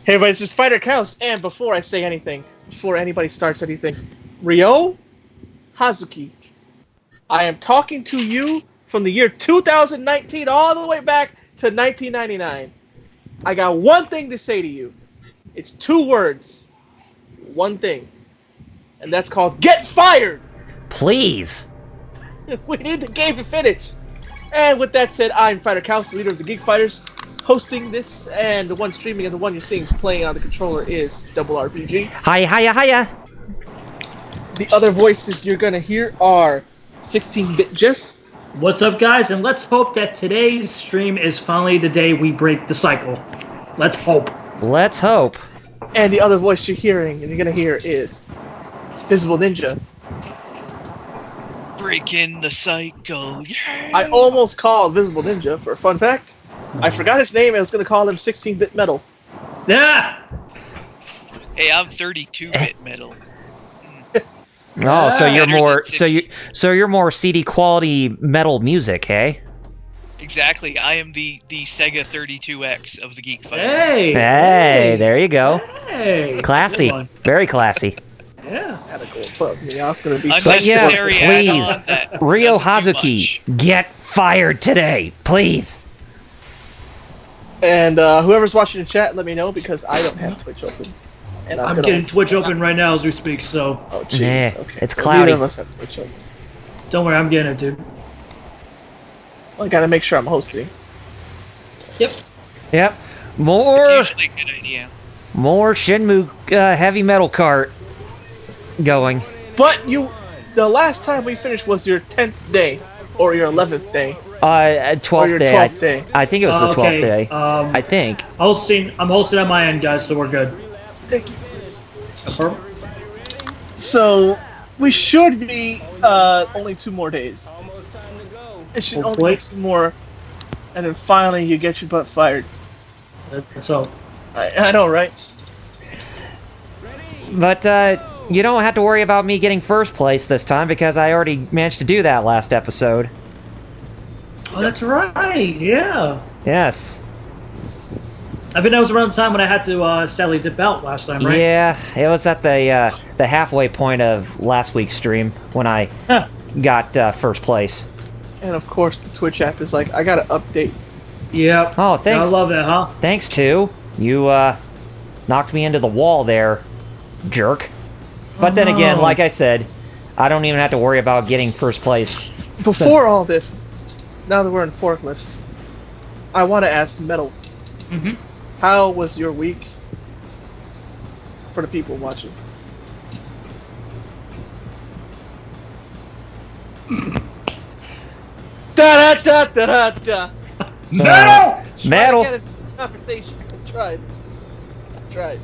Hey everybody, this is Fighter Counts, and before I say anything, before anybody starts anything, Ryo Hazuki, I am talking to you from the year 2019 all the way back to 1999. I got one thing to say to you. It's 2 words. One thing. And that's called get fired! Please! We need the game to finish! And with that said, I'm Fighter Counts, the leader of the Geek Fighters, hosting this, and the one streaming and the one you're seeing playing on the controller is Double RPG. Hiya! The other voices you're gonna hear are 16-Bit Jeff. What's up, guys? And let's hope that today's stream is finally the day we break the cycle. Let's hope. Let's hope. And the other voice you're hearing and you're gonna hear is Visible Ninja. Breaking the cycle, yeah! I almost called Visible Ninja for a fun fact. I forgot his name and I was gonna call him 16-Bit Metal. Yeah! Hey, I'm 32-bit metal. Oh, so you're Better more than so you're more CD quality metal music, hey? Exactly, I am the Sega 32X of the Geek Fighters. Hey, there you go. Hey! Classy. Good one. Very classy. Yeah. Had to go above me. I was gonna be But yes, Unnecessary please, add-on that Ryo doesn't do Hazuki, much. get fired today, please. And whoever's watching the chat, let me know because I don't have Twitch open. And I'm getting Twitch open right now as we speak, so Oh jeez. Nah, Okay. it's so cloudy. Neither of us have Twitch open. don't worry, I'm getting it, dude. Well, I gotta make sure I'm hosting. Yep. Yep. It's More usually a good idea. Shenmue heavy metal cart going. But the last time we finished was your 10th day, or your 11th day, 12th or your day. 12th day. I think it was the 12th Okay, day. I think. I'm hosting on my end, guys, so we're good. Thank you. So we should be only 2 more days. It should only Hopefully. be 2 more, and then finally you get your butt fired. So, I know, right? But you don't have to worry about me getting first place this time because I already managed to do that last episode. oh, that's right. Yeah. Yes. I think that was around the time when I had to sadly dip out last time, right? Yeah, it was at the halfway point of last week's stream when I Huh. got first place. And of course the Twitch app is like, I gotta update. Yep. Oh, thanks. I love that, huh? Thanks, too. You knocked me into the wall there, jerk. But then again, no. like I said, I don't even have to worry about getting first place. Before all this, now that we're in forklifts, I want to ask Metal, Mm-hmm. how was your week for the people watching? Da da da da da da. Metal! Metal. Try to get a conversation. I tried.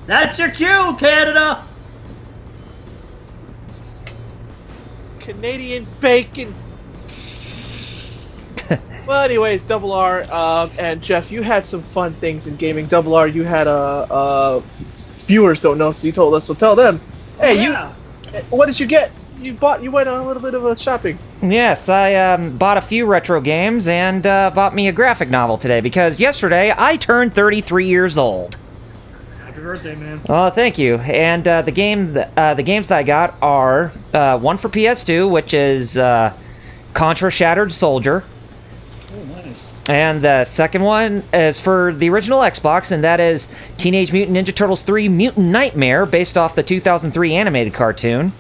That's your cue, Canada! Canadian bacon. Well, anyways, Double R and Jeff, you had some fun things in gaming. Double R, you had viewers don't know, so you told us. So tell them, hey, Yeah. what did you get? You went on a little bit of a shopping. Yes, I bought a few retro games and bought me a graphic novel today because yesterday I turned 33 years old. Happy birthday, man. Oh, thank you. And the games that I got are one for PS2, which is Contra Shattered Soldier. Oh, nice. And the second one is for the original Xbox, and that is Teenage Mutant Ninja Turtles 3 Mutant Nightmare, based off the 2003 animated cartoon.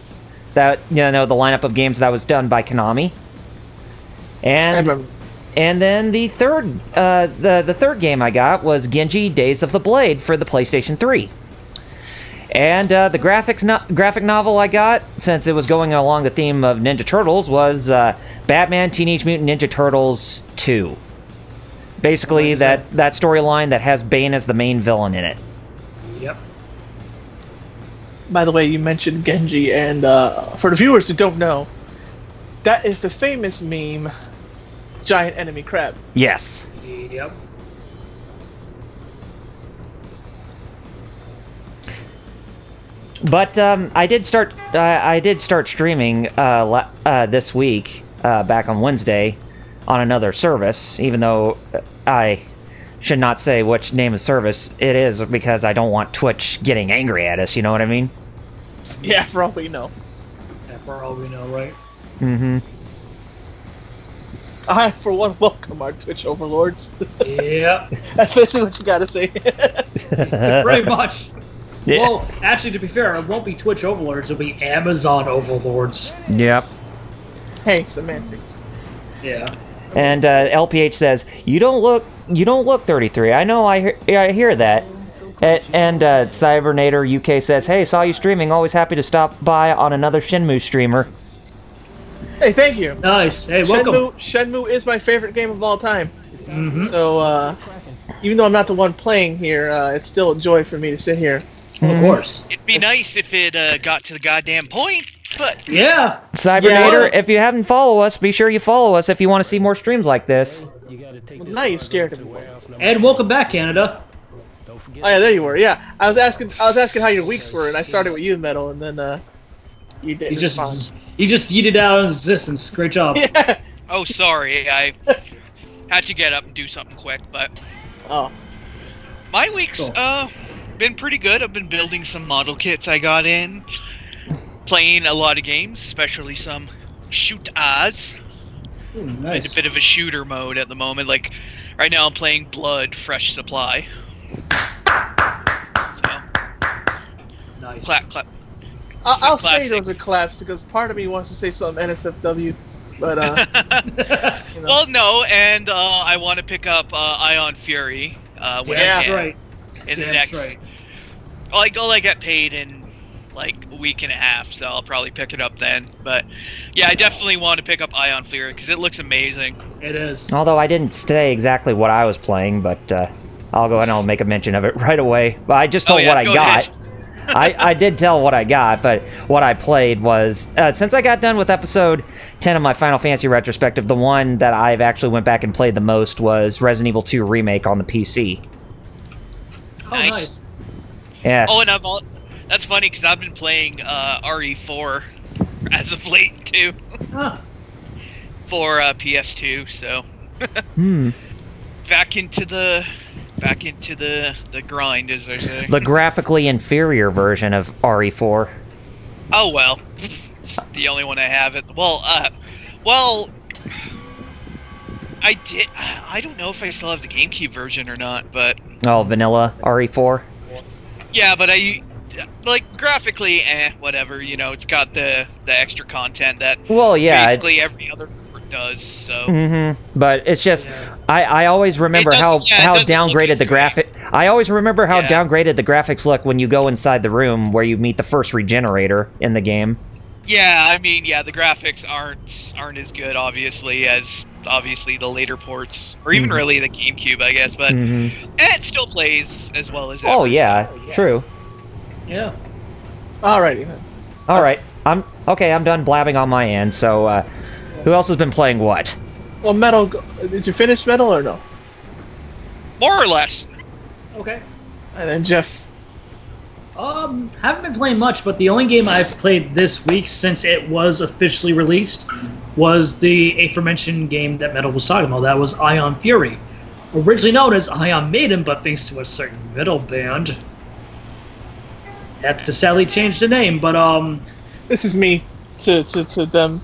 That, the lineup of games that was done by Konami. I And remember. and then the third game I got was Genji Days of the Blade for the PlayStation 3. And the graphic novel I got, since it was going along the theme of Ninja Turtles, was Batman Teenage Mutant Ninja Turtles 2. Basically, that storyline that has Bane as the main villain in it. Yep. By the way, you mentioned Genji, and for the viewers who don't know, that is the famous meme, giant enemy crab. Yes. Yep. But I did start streaming this week back on Wednesday on another service, even though I should not say which name of service it is because I don't want Twitch getting angry at us, you know what I mean? Yeah, for all we know. Yeah, for all we know, right? Mm-hmm. I, for one, welcome our Twitch overlords. Yeah. That's basically what you gotta say. Pretty much. Yeah. Well, actually, to be fair, it won't be Twitch overlords, it'll be Amazon overlords. Yep. Hey, semantics. Yeah. And LPH says, you don't look 33. I know, I hear that. And Cybernator UK says, hey, saw you streaming. Always happy to stop by on another Shenmue streamer. Hey, thank you. Nice. Hey, welcome. Shenmue is my favorite game of all time. Mm-hmm. So, even though I'm not the one playing here, it's still a joy for me to sit here. Of course. It'd be nice if it got to the goddamn point, but... Yeah. Cybernator, if you haven't followed us, be sure you follow us if you want to see more streams like this. Well, now you're scared of me. And welcome back, Canada. Oh yeah, there you were. Yeah, I was asking how your weeks were, and I started with you, Metal, and then you did. You just yeeted out of existence. Great job. Yeah. Oh, sorry, I had to get up and do something quick, but... Oh. My week's, Cool. Been pretty good. I've been building some model kits I got in. Playing a lot of games, especially some shoot-ahs. Ooh, In nice. a bit of a shooter mode at the moment. Like, right now I'm playing Blood Fresh Supply. So, Nice. clap. I'll say Classic. those are claps because part of me wants to say something NSFW, but you know. Well, no, and I want to pick up Ion Fury when I That's can. right. In the Damn next, straight. I get paid in like a week and a half, so I'll probably pick it up then. But yeah, I definitely want to pick up Ion Fury because it looks amazing. It is. Although I didn't say exactly what I was playing, but I'll go ahead and I'll make a mention of it right away. But I just told what I go got. ahead. I did tell what I got, but what I played was, since I got done with episode 10 of my Final Fantasy retrospective, the one that I've actually went back and played the most was Resident Evil 2 Remake on the PC. Oh, nice. Yes. Oh, and that's funny because I've been playing RE4 as of late too Huh. for PS2. So Hmm. back into the grind, as they say. The graphically inferior version of RE4. Oh well, it's the only one I have. Well, I don't know if I still have the GameCube version or not, but Oh, vanilla RE4. yeah, but graphically, whatever. You know, it's got the extra content that Well, yeah. basically every other port does. So But it's just, I always remember It how doesn't- yeah, it doesn't look downgraded as the great. graphic. I always remember how Yeah. downgraded the graphics look when you go inside the room where you meet the first regenerator in the game. yeah, I mean, yeah, the graphics aren't as good, obviously, as the later ports, or even really the GameCube, I guess. But it still plays as well as ever. Oh yeah, true. Yeah. Alrighty then. All right, I'm done blabbing on my end. So, who else has been playing what? Well, Metal, did you finish Metal or no? More or less. Okay. And then Jeff. Haven't been playing much, but the only game I've played this week since it was officially released was the aforementioned game that Metal was talking about. That was Ion Fury. Originally known as Ion Maiden, but thanks to a certain metal band, had to sadly change the name, but This is me to them.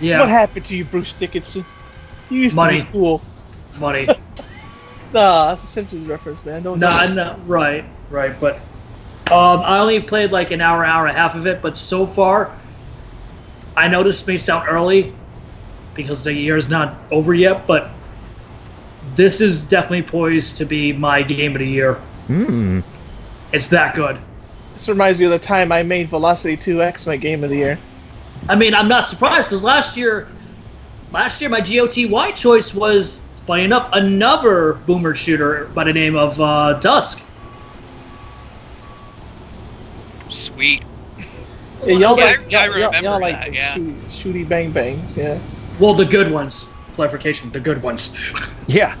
yeah. What happened to you, Bruce Dickinson? You used Money. to be cool. Money. Nah, that's a Simpsons reference, man. Don't. No, right, but I only played like an hour and a half of it, but so far, I know this may sound early because the year's not over yet, but this is definitely poised to be my game of the year. It's that good. This reminds me of the time I made Velocity 2X my game of the year. I mean, I'm not surprised because last year my GOTY choice was, funny enough, another boomer shooter by the name of Dusk. Sweet. Yeah, y'all Yeah, like, I y'all remember like that, the yeah. shooty bang bangs, yeah. Well, the good ones. Clarification: the good ones. Yeah.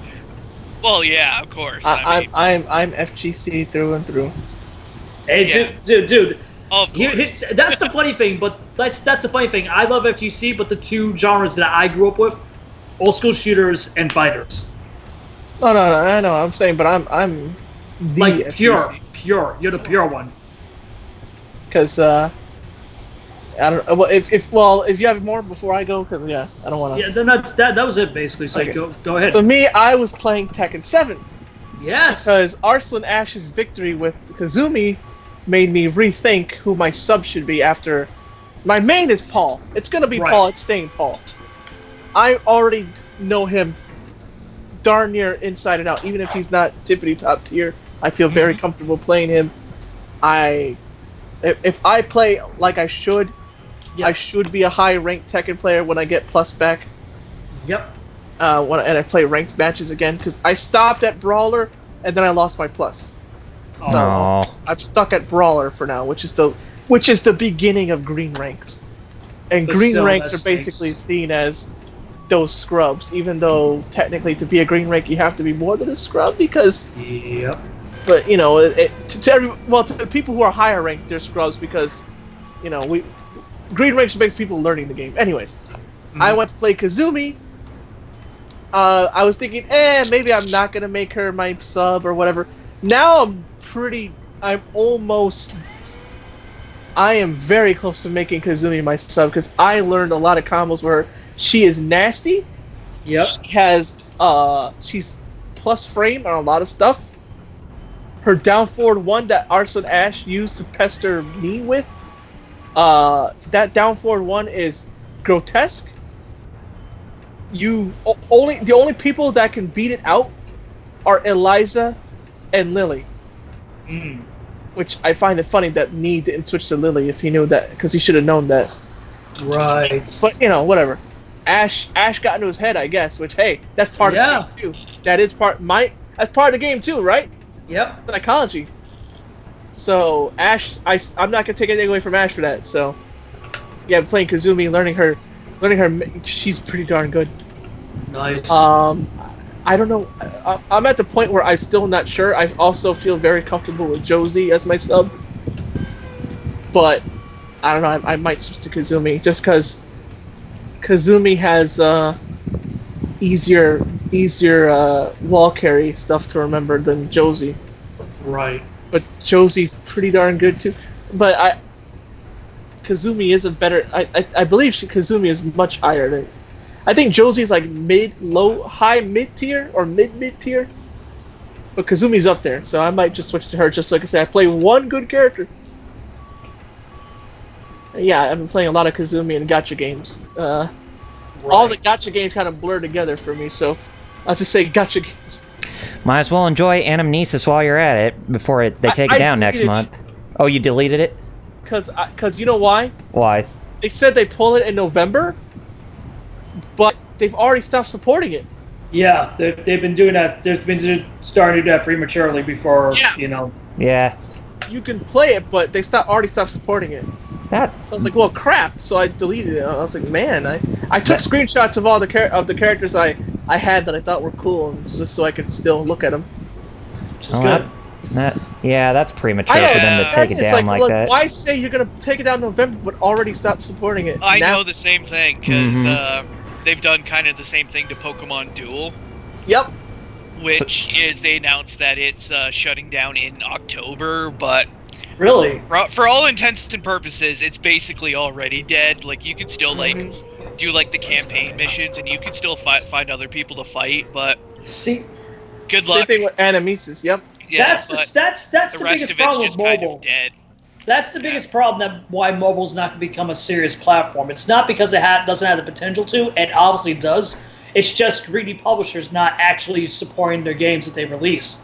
Well, yeah, of course. I mean, I'm FGC through and through. Hey, Yeah. dude. of Here, course. that's the funny thing, but that's the funny thing. I love FGC, but the two genres that I grew up with, old school shooters and fighters. No, I know. I'm saying, but I'm the Like FGC. pure. You're the pure one. Because I don't. Well, if you have more before I go, because I don't want to. Yeah, then that was it basically. So Okay. go ahead. So me, I was playing Tekken 7 Yes. because Arslan Ash's victory with Kazumi made me rethink who my sub should be after. My main is Paul. It's gonna be Right. Paul. It's staying Paul. I already know him darn near inside and out. Even if he's not tippity top tier, I feel very comfortable playing him. If I play like I should, Yep. I should be a high ranked Tekken player when I get plus back. Yep. And I play ranked matches again because I stopped at Brawler and then I lost my plus. So Aw. I'm stuck at Brawler for now, which is the beginning of green ranks. And But green still, ranks that are basically stinks. seen as those scrubs, even though technically to be a green rank you have to be more than a scrub because. Yep. But to the people who are higher ranked, they're scrubs because, green ranks makes people learning the game. Anyways, I went to play Kazumi. I was thinking, maybe I'm not gonna make her my sub or whatever. Now I am very close to making Kazumi my sub because I learned a lot of combos where she is nasty. Yep. She has she's plus frame on a lot of stuff. Her down forward one that Arslan Ash used to pester me with, that down forward one is grotesque. The only people that can beat it out are Eliza and Lily. Which I find it funny that Nii didn't switch to Lily if he knew that, because he should have known that. Right. But whatever. Ash got into his head, I guess. Which that's part of the game too. That's part of the game too, right? Yep. Psychology. So Ash, I'm not gonna take anything away from Ash for that. So yeah, I'm playing Kazumi, learning her. She's pretty darn good. Nice. I don't know. I'm at the point where I'm still not sure. I also feel very comfortable with Josie as my sub, but I don't know. I might switch to Kazumi just because Kazumi has easier wall carry stuff to remember than Josie. Right. But Josie's pretty darn good too. But Kazumi is a better. I believe Kazumi is much higher than. I think Josie's like high mid tier or mid tier. But Kazumi's up there, so I might just switch to her. Just like I said, I play one good character. Yeah, I've been playing a lot of Kazumi and gacha games. All the gacha games kind of blur together for me, so I'll just say gacha games. Might as well enjoy Anamnesis while you're at it before they take it down next month. Oh, you deleted it? Because you know why? Why? They said they pull it in November, but they've already stopped supporting it. Yeah, they've been doing that. They've been starting to do that prematurely before, Yeah. You can play it, but they already stopped supporting it. So I was like, well, crap. So I deleted it. I was like, man, I took screenshots of all the characters I had that I thought were cool, just so I could still look at them. Which is good. That's premature for them to take it down like that. Why say you're gonna take it down in November, but already stop supporting it? I know the same thing because they've done kind of the same thing to Pokemon Duel. Yep. Which is they announced that it's shutting down in October, but really, for all intents and purposes, it's basically already dead. Like you could still do the campaign missions, and you could still find other people to fight. But good luck. Same thing with Animesis. Yep. Yeah, that's the biggest problem with mobile. Kind of dead. That's the biggest problem why mobile's not going to become a serious platform. It's not because it doesn't have the potential to. It obviously does. It's just greedy publishers not actually supporting their games that they release.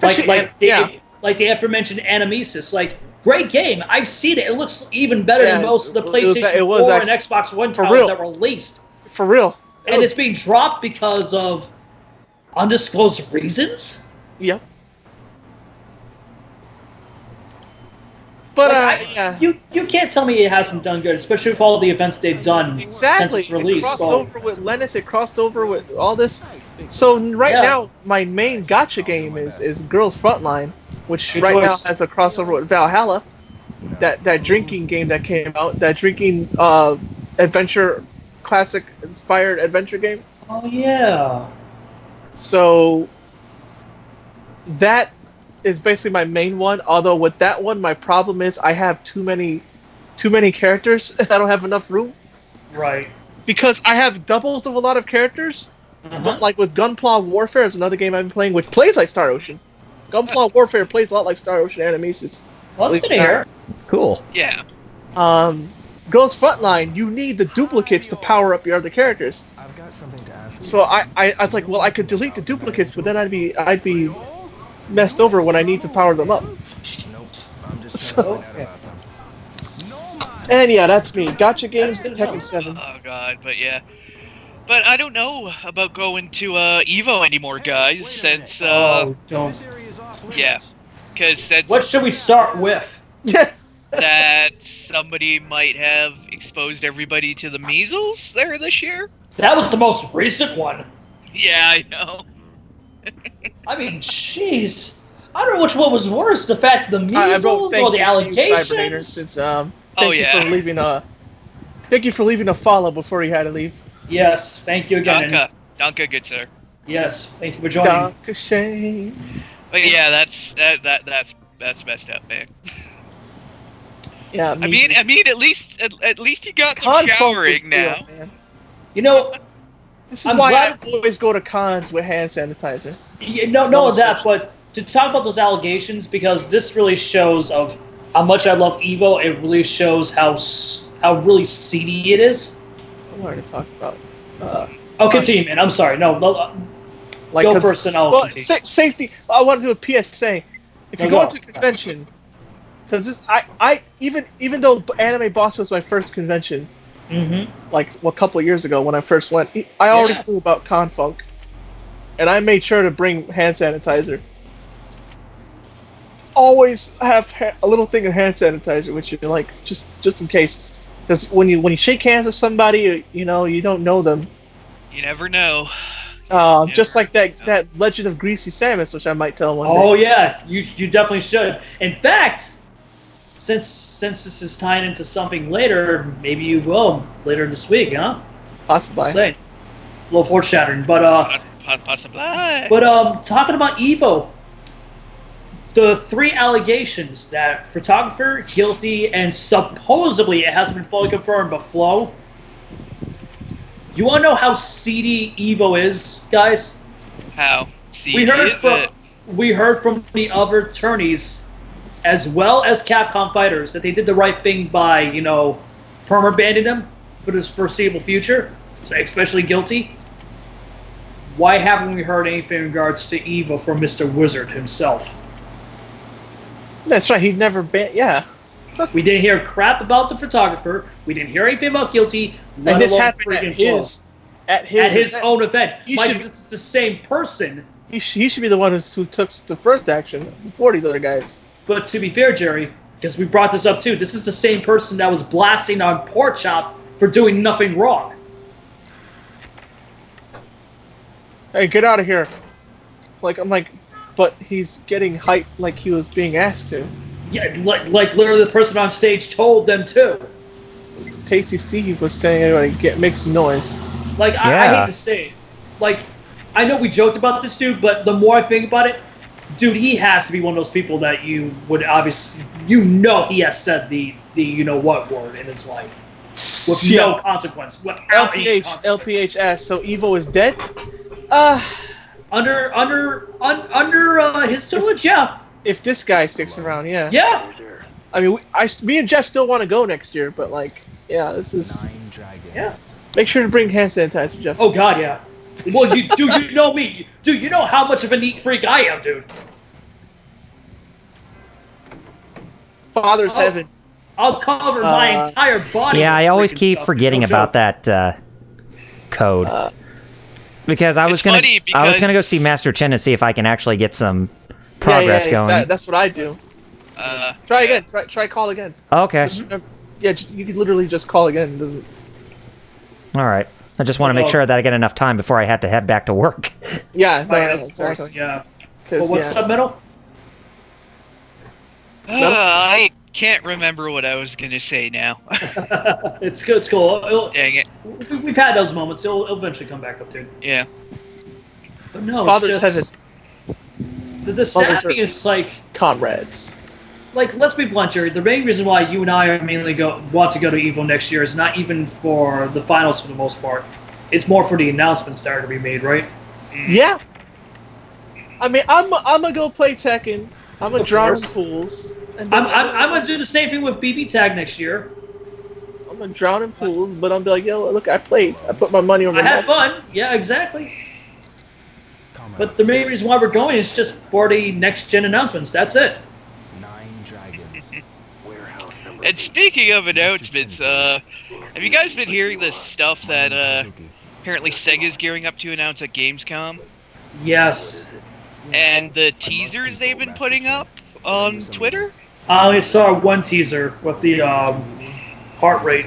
Like the aforementioned Animesis. Like, great game. I've seen it. It looks even better than most of the PlayStation 4 and Xbox One titles that were released. For real. And it's being dropped because of undisclosed reasons? Yep. But you can't tell me it hasn't done good, especially with all the events they've done since its release. It crossed over with Lenneth, it crossed over with all this. So now my main gacha game is Girls Frontline, which now has a crossover with Valhalla. That drinking game that came out, that drinking adventure, classic inspired adventure game. Oh yeah. So that is basically my main one. Although with that one, my problem is I have too many characters. I don't have enough room. Right. Because I have doubles of a lot of characters. But like with Gunpla Warfare is another game I've been playing, which plays like Star Ocean. Gunpla Warfare plays a lot like Star Ocean Animations. Well, that's good to hear. Cool. Yeah. Ghost Frontline, you need the duplicates to power up your other characters. I've got something to ask. So I was like, well, I could delete the duplicates, but then I'd be messed over when I need to power them up. Nope. I'm just trying to find out about them. And yeah, that's me. Gotcha games, Tekken 7. Oh god, but yeah. But I don't know about going to Evo anymore, guys, since Don't. yeah, because since What should we start with? that somebody might have exposed everybody to the measles there this year. That was the most recent one. Yeah, I know. I mean, jeez. I don't know which one was worse, the fact the measles or the allegations. Since Oh, yeah. Thank you for leaving a follow before you had to leave. Yes, thank you again. Danka, good sir. Yes, thank you for joining. Danke schön. But yeah, that's messed up, man. Yeah, I mean, at least you got some showering now. Man. You know, This is I'm why glad- I always go to cons with hand sanitizer. no, that, but to talk about those allegations, because this really shows of how much I love Evo. It really shows how really seedy it is. I wanted to talk about. Continue, man. I'm sorry. No, Like, go first and I'll continue. safety. I want to do a PSA. If you go to a convention, because even though Anime Boston was my first convention, like a couple of years ago when I first went, I already knew about Confunk, and I made sure to bring hand sanitizer. Always have a little thing of hand sanitizer with you, like just in case, because when you shake hands with somebody, you don't know them. You never know. Just like that Legend of Greasy Samus, which I might tell one day. Oh yeah, you definitely should. In fact, since this is tying into something later, maybe you will later this week, huh? Possibly. Say, a little foreshadowing, but Possibly. talking about Evo, the 3 allegations that photographer guilty and supposedly it hasn't been fully confirmed, but Flo. You want to know how seedy Evo is, guys? How? See, We heard from the other attorneys, as well as Capcom fighters, that they did the right thing by, perma-banning them for this foreseeable future, especially guilty. Why haven't we heard anything in regards to Evo from Mr. Wizard himself? That's right. He'd never been. Yeah. We didn't hear crap about the photographer. We didn't hear anything about guilty. And this happened at his own event. Mike, should, this is the same person. He should be the one who took the first action before these other guys. But to be fair, Jerry, because we brought this up too, this is the same person that was blasting on Pork Chop for doing nothing wrong. Hey, get out of here! I'm like, but he's getting hyped like he was being asked to. Yeah, like literally the person on stage told them to. Tasty Steve was telling everybody, make some noise. Like, I hate to say it. Like, I know we joked about this dude, but the more I think about it, dude, he has to be one of those people that you would obviously, he has said the you-know-what word in his life. With no consequence. Without any consequence. LPHS, so Evo is dead? Under his tutelage, yeah. If this guy sticks around, yeah. Yeah. I mean, me and Jeff still want to go next year, but this is. Yeah. Make sure to bring hand sanitizer, Jeff. Oh God, yeah. Well, you know me, dude. You know how much of a neat freak I am, dude. Father's heaven. I'll cover my entire body. Yeah, I always keep stuff, forgetting about that code. Because I was gonna go see Master Chen and see if I can actually get some progress going. Exactly. That's what I do. Try again. Try call again. Okay. You could literally just call again. All right. I just want to make sure that I get enough time before I have to head back to work. Yeah, exactly. Yeah. But what's up, Metal? I can't remember what I was gonna say now. It's good. It's cool. Dang it. We've had those moments. It'll eventually come back up, dude. Yeah. But no, Fathers it's just, the sad mothers thing are- is like comrades. let's be blunt, Jerry. The main reason why you and I are mainly want to go to EVO next year is not even for the finals for the most part. It's more for the announcements that are to be made, right? Yeah. I mean, I'm gonna go play Tekken. I'm gonna Of drown in course. pools. And then I'm gonna do the same thing with BB Tag next year. I'm gonna drown in pools, but I'm be like, yo, look, I played. I put my money on the I had numbers. fun. Yeah, exactly. Comrades, But the main reason why we're going is just for the next gen announcements. That's it. 9 dragons. Warehouse number And speaking of announcements, have you guys been hearing this stuff that apparently Sega's gearing up to announce at Gamescom? Yes. And the teasers they've been putting up on Twitter? I only saw one teaser with the heart rate.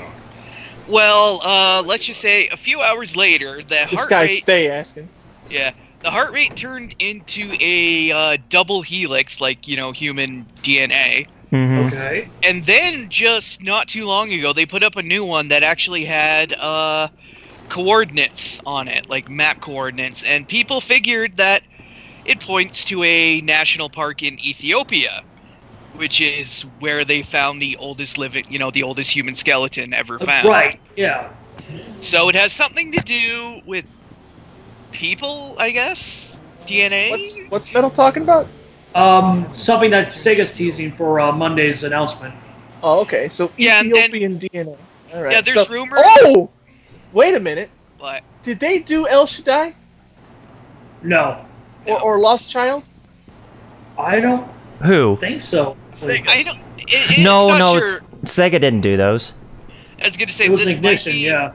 Well, let's just say a few hours later, the This heart guy rate, stay asking. the heart rate turned into a double helix, like human DNA. Mhm. Okay. And then just not too long ago, they put up a new one that actually had coordinates on it, like map coordinates, and people figured that it points to a national park in Ethiopia, which is where they found the oldest the oldest human skeleton ever found. Right. Yeah. So it has something to do with people, I guess. DNA. What's Metal talking about? Something that Sega's teasing for Monday's announcement. Oh, okay. So Yeah, and then- Ethiopian DNA. All right. Yeah, there's so, rumors. Oh, wait a minute. But Did they do El Shaddai No, or Lost Child? I don't Who? think so. I don't. No, it's not no, sure. Sega didn't do those. I was gonna say It was this Ignition, might be, yeah.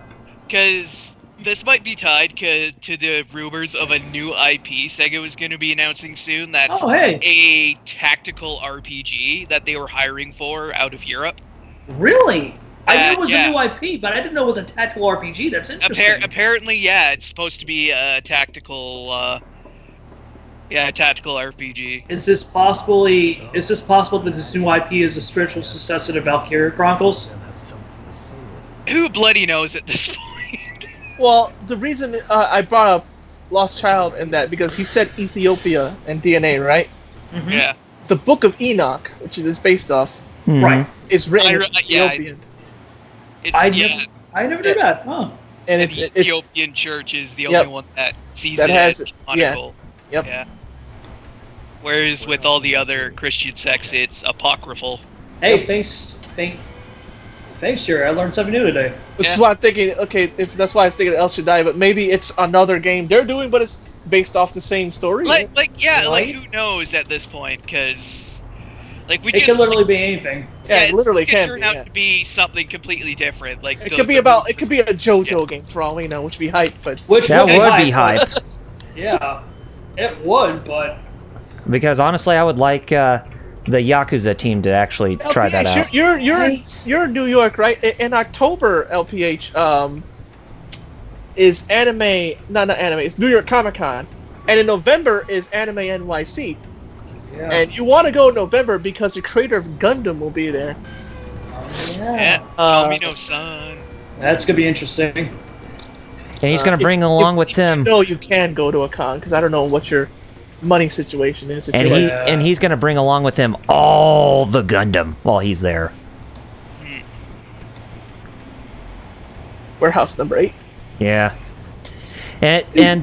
because this might be tied to the rumors of a new IP Sega was going to be announcing soon. That's Oh, hey. a tactical RPG that they were hiring for out of Europe. Really? I knew it was yeah. a new IP, but I didn't know it was a tactical RPG. That's interesting. Apparently, yeah, it's supposed to be a tactical, tactical RPG. Is this possible that this new IP is a spiritual successor to Valkyria Chronicles? Who bloody knows at this point? Well, the reason I brought up Lost Child and that because he said Ethiopia and DNA, right? Mhm. Yeah. The Book of Enoch, which it is based off, Mhm. Right. is written in yeah, Ethiopian, It's, I yeah, never knew that. Huh. and the it's Ethiopian church is the Yep. only one that sees That it has as it, yeah. canonical. Yep. Yeah. Whereas with all the other Christian sects, it's apocryphal. Hey, thanks, Jerry. I learned something new today. which is Yeah. why I'm thinking. Okay, if that's why I was thinking El Shaddai, but maybe it's another game they're doing, but it's based off the same story. Like Right? who knows at this point? Because, like, we It just could literally be anything. yeah, it it literally could can turn be. out Yeah. to be something completely different. Like It the- could be the- about. It could be a JoJo game for all we know, which would be hype. But Which That would would be hype. hype. Yeah, it would, but Because honestly, I would like the Yakuza team to actually try that out. You're in New York, right? In October, LPH is anime. Not anime. It's New York Comic Con, and in November is Anime NYC. yeah. And you want to go in November because the creator of Gundam will be there. Yeah, Uh, tell me no, son. That's gonna be interesting. And he's going to bring along with him, No, you can go to a con because I don't know what your money situation is. If and you're he like, and he's going to bring along with him all the Gundam while he's there. warehouse number 8. Yeah, and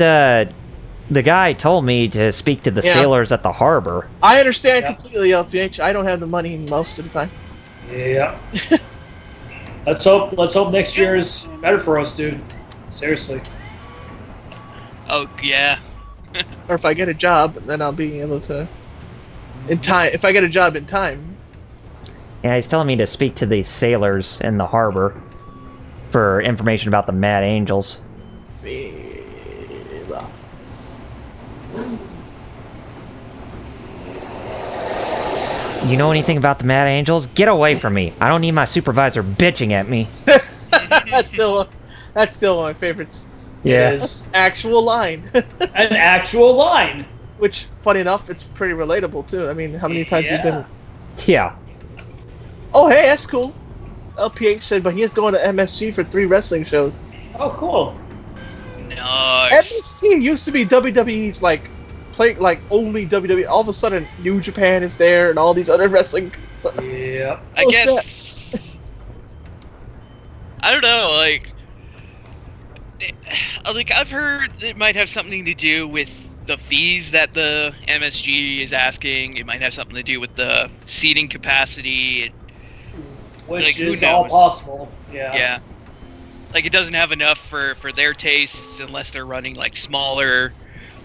the guy told me to speak to the Yeah. sailors at the harbor. I understand Yeah. completely, LPH. I don't have the money most of the time. Yeah. Let's hope next year is better for us, dude. Seriously. Oh yeah. Or if I get a job, then I'll be able to. In time, if I get a job in time. Yeah, he's telling me to speak to the sailors in the harbor for information about the Mad Angels. You know anything about the Mad Angels? Get away from me. I don't need my supervisor bitching at me. that's still one of my favorites. Yeah. It is Actual line. an actual line. Which, funny enough, it's pretty relatable too. I mean, how many times you've been? Yeah. Oh, hey, that's cool. LPH said, but he is going to MSG for 3 wrestling shows. Oh, cool. Nice. MSG used to be WWE's only WWE. All of a sudden, New Japan is there, and all these other wrestling. Yeah. I guess. I don't know. Like I've heard it might have something to do with the fees that the MSG is asking. It might have something to do with the seating capacity. Which who is all knows? possible. Yeah. Yeah. Like it doesn't have enough for their tastes unless they're running like smaller,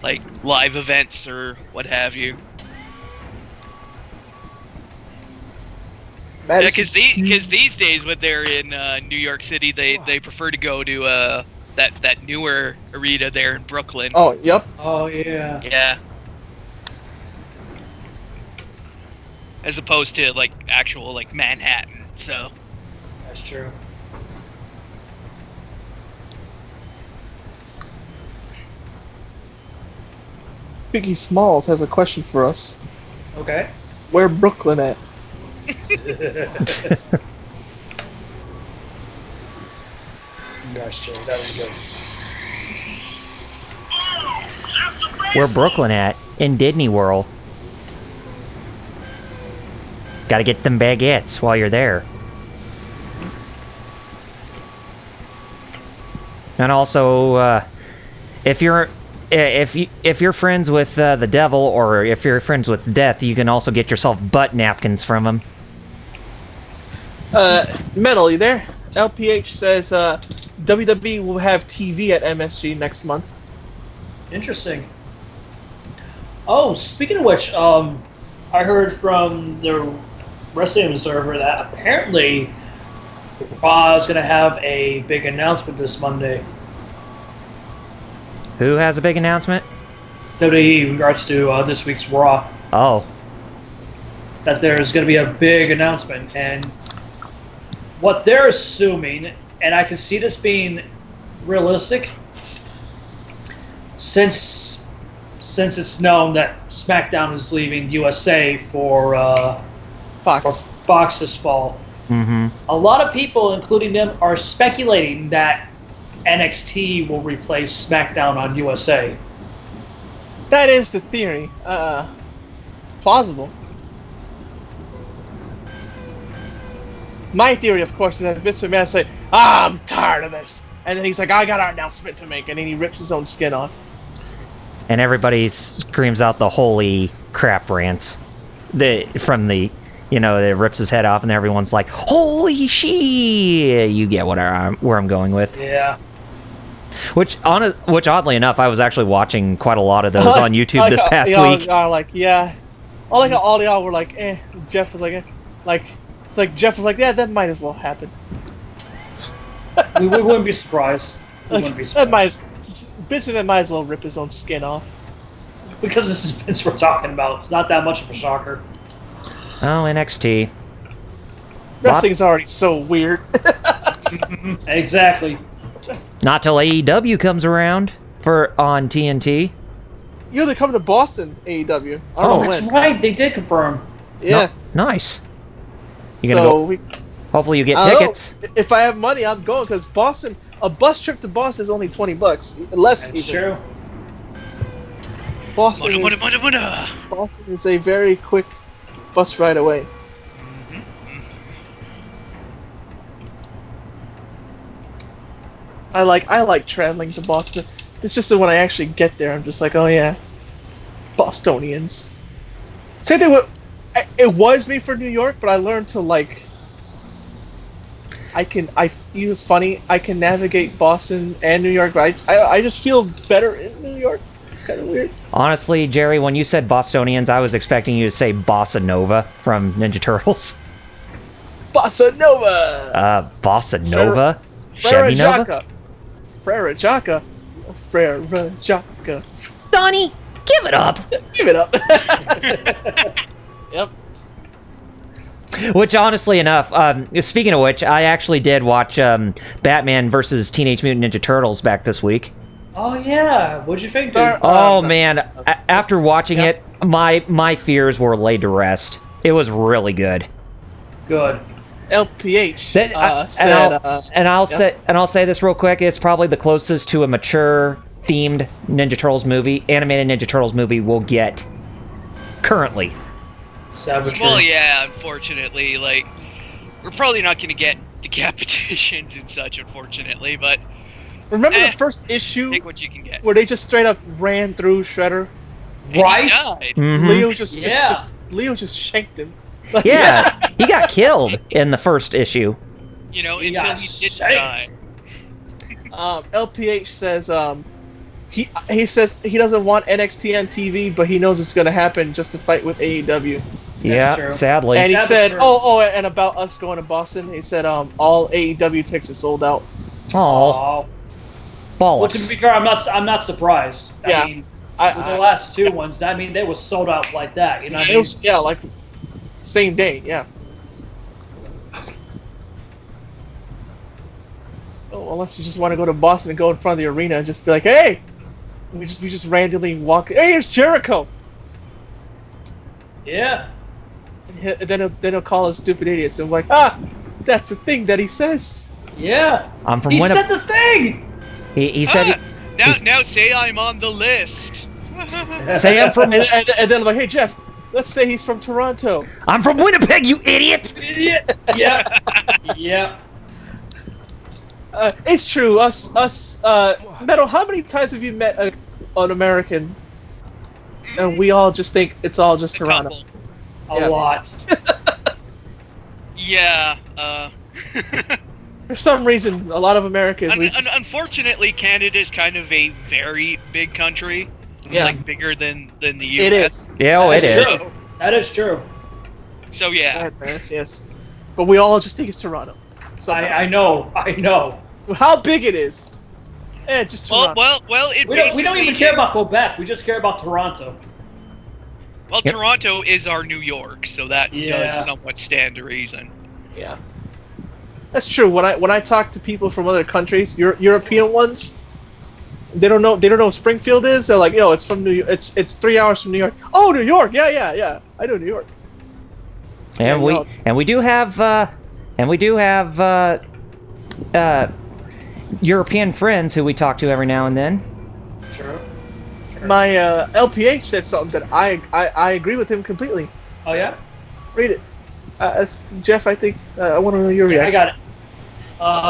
like live events or what have you. Yeah, because these days when they're in New York City, they prefer to go to that newer arena there in Brooklyn. Oh, yep. Oh yeah. Yeah. As opposed to like actual like Manhattan. So. That's true. Biggie Smalls has a question for us. Okay. Where Brooklyn at? Gosh, Jay, that was good. Where Brooklyn at? In Disney World. Gotta get them baguettes while you're there. And also, if you're friends with the devil, or if you're friends with death, you can also get yourself butt napkins from him. Metal, you there? LPH says WWE will have TV at MSG next month. Interesting. Oh, speaking of which, I heard from the Wrestling Observer that apparently Raw is going to have a big announcement this Monday. Who has a big announcement? WWE in regards to this week's Raw. Oh. That there's going to be a big announcement, and what they're assuming, and I can see this being realistic, since it's known that SmackDown is leaving USA for Fox this fall. Mm-hmm. A lot of people, including them, are speculating that NXT will replace SmackDown on USA. That is the theory. Plausible. My theory, of course, is that Vince McMahon say, I'm tired of this. And then he's like, I got an announcement to make. And then he rips his own skin off. And everybody screams out the holy crap rants. That rips his head off, and everyone's like, holy shit! You get where I'm going with. Yeah. Which oddly enough, I was actually watching quite a lot of those on YouTube this past week. Yeah. I like how all y'all were like, eh. Jeff was like, eh. It's like Jeff was like, yeah, that might as well happen. we wouldn't be surprised. Vince McMahon might as well rip his own skin off. Because this is Vince we're talking about. It's not that much of a shocker. Oh, NXT. Wrestling's already so weird. Exactly. Not till AEW comes around on TNT. You they come to Boston, AEW. I don't know That's when. right. They did confirm. Yeah. No, nice. You gonna go? Hopefully you get tickets. If I have money, I'm going, because Boston, a bus trip to Boston is only $20, less. That's even. true. Boston is a very quick bus ride away. I like traveling to Boston. It's just that when I actually get there, I'm just like, oh yeah, Bostonians. Same thing with, it was me for New York, but I learned to like. It's funny. I can navigate Boston and New York, but I just feel better in New York. It's kind of weird. Honestly, Jerry, when you said Bostonians, I was expecting you to say Bossa Nova from Ninja Turtles. Bossa Nova. Bossa Nova. Chevy Nova. Frere Jacka. Donnie, give it up. Give it up. Yep. Which, honestly enough, speaking of which, I actually did watch Batman versus Teenage Mutant Ninja Turtles back this week. Oh yeah, what'd you think, dude? Man, after watching it, my fears were laid to rest. It was really good. Good. LPH That- said, I'll say this real quick. It's probably the closest to a mature themed Ninja Turtles movie, animated Ninja Turtles movie we'll get currently. Savagery. Well, yeah, unfortunately, like, we're probably not going to get decapitations and such, unfortunately, but remember the first issue take what you can get. where they just straight up ran through Shredder? And he Right? died. Mhm. Leo just shanked him. Yeah, he got killed in the first issue. You know, He until got he did shanked. die. LPH says he says he doesn't want NXT on TV, but he knows it's going to happen just to fight with AEW. Yeah, true. sadly. And he That's said, true. and about us going to Boston, he said all AEW tickets are sold out. Oh, Oh. Well, to bollocks. be fair, I'm not surprised. Yeah. I mean, with the last two ones, I mean, they were sold out like that. You know what I It mean? was, like same day, yeah. So unless you just want to go to Boston and go in front of the arena and just be like, hey, we just randomly walk. Hey, here's Jericho. Yeah. And then he'll call us stupid idiots. And I'm like, that's a thing that he says. Yeah. I'm from He Winnipeg. said the thing. He said. Now say I'm on the list. Say I'm from. And then I'm like, hey Jeff, let's say he's from Toronto. I'm from Winnipeg, you idiot. Idiot. Yeah. Yeah. It's true. Us. Metal. How many times have you met an American, and we all just think it's all just A Toronto? couple. A Yeah. lot. Yeah. For some reason, a lot of Americans. Unfortunately, Canada's kind of a very big country. Yeah. Like bigger than the US. It is. Yeah, it That's is. true. That is true. So yeah. Yes. But we all just think it's Toronto. So I know. how big it is? Just Toronto. Well, it We don't even basically care is- about Quebec. We just care about Toronto. Well, Yep. Toronto is our New York, so that Yeah. does somewhat stand to reason. Yeah. That's true. When I talk to people from other countries, European ones, they don't know what Springfield is. They're like, yo, it's from New York. It's 3 hours from New York. Oh, New York. Yeah. I know New York. And we do have European friends who we talk to every now and then. True. My LPH said something that I agree with him completely. Oh yeah. Read it. It's Jeff, I think I want to know your Yeah, I reaction. got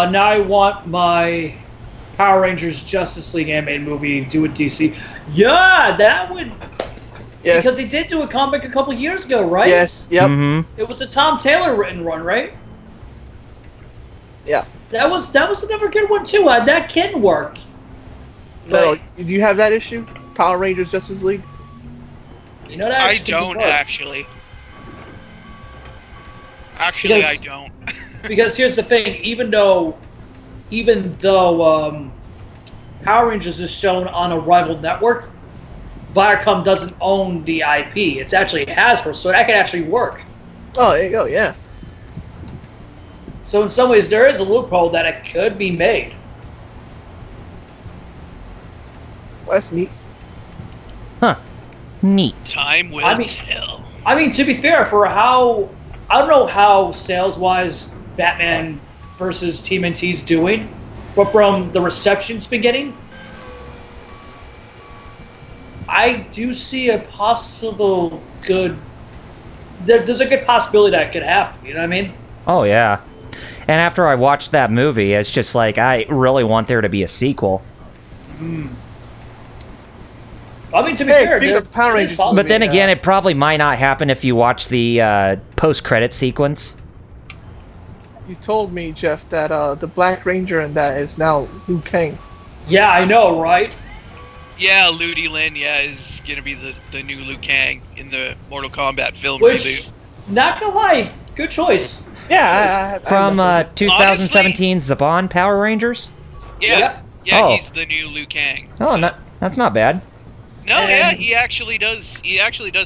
it. Now I want my Power Rangers Justice League animated movie do with DC. Yeah, that would. Yes. Because they did do a comic a couple years ago, right? Yes. Yep. Mm-hmm. It was a Tom Taylor written run, right? Yeah. That was another good one too. That can work. Metal, Like, do you have that issue? Power Rangers Justice League? you know that. I actually don't could work. actually. Actually, Because- I don't. Because here's the thing: even though Power Rangers is shown on a rival network, Viacom doesn't own the IP. It's actually Hasbro, so that could actually work. Oh, there you go. Yeah. So in some ways, there is a loophole that it could be made. Well, that's neat. Huh. Neat. Time will I mean- tell. I mean, to be fair, for how I don't know how sales-wise Batman versus TMNT's doing, but from the reception it's been getting, I do see a possible good. There's a good possibility that could happen. You know what I mean? Oh yeah. And after I watched that movie, it's just like I really want there to be a sequel. I mean, to be Hey, fair, speaking of Power it is Rangers, possible. But then again, it probably might not happen if you watch the post-credit sequence. You told me, Jeff, that the Black Ranger in that is now Liu Kang. Yeah, I know, right? Yeah, Ludi Lin, is gonna be the new Liu Kang in the Mortal Kombat film Which, reboot. not gonna lie, good choice. Yeah, From I 2017 Zebon Power Rangers? Yeah, Oh. he's the new Liu Kang. Oh, so- that's not bad. No, And- yeah, he actually does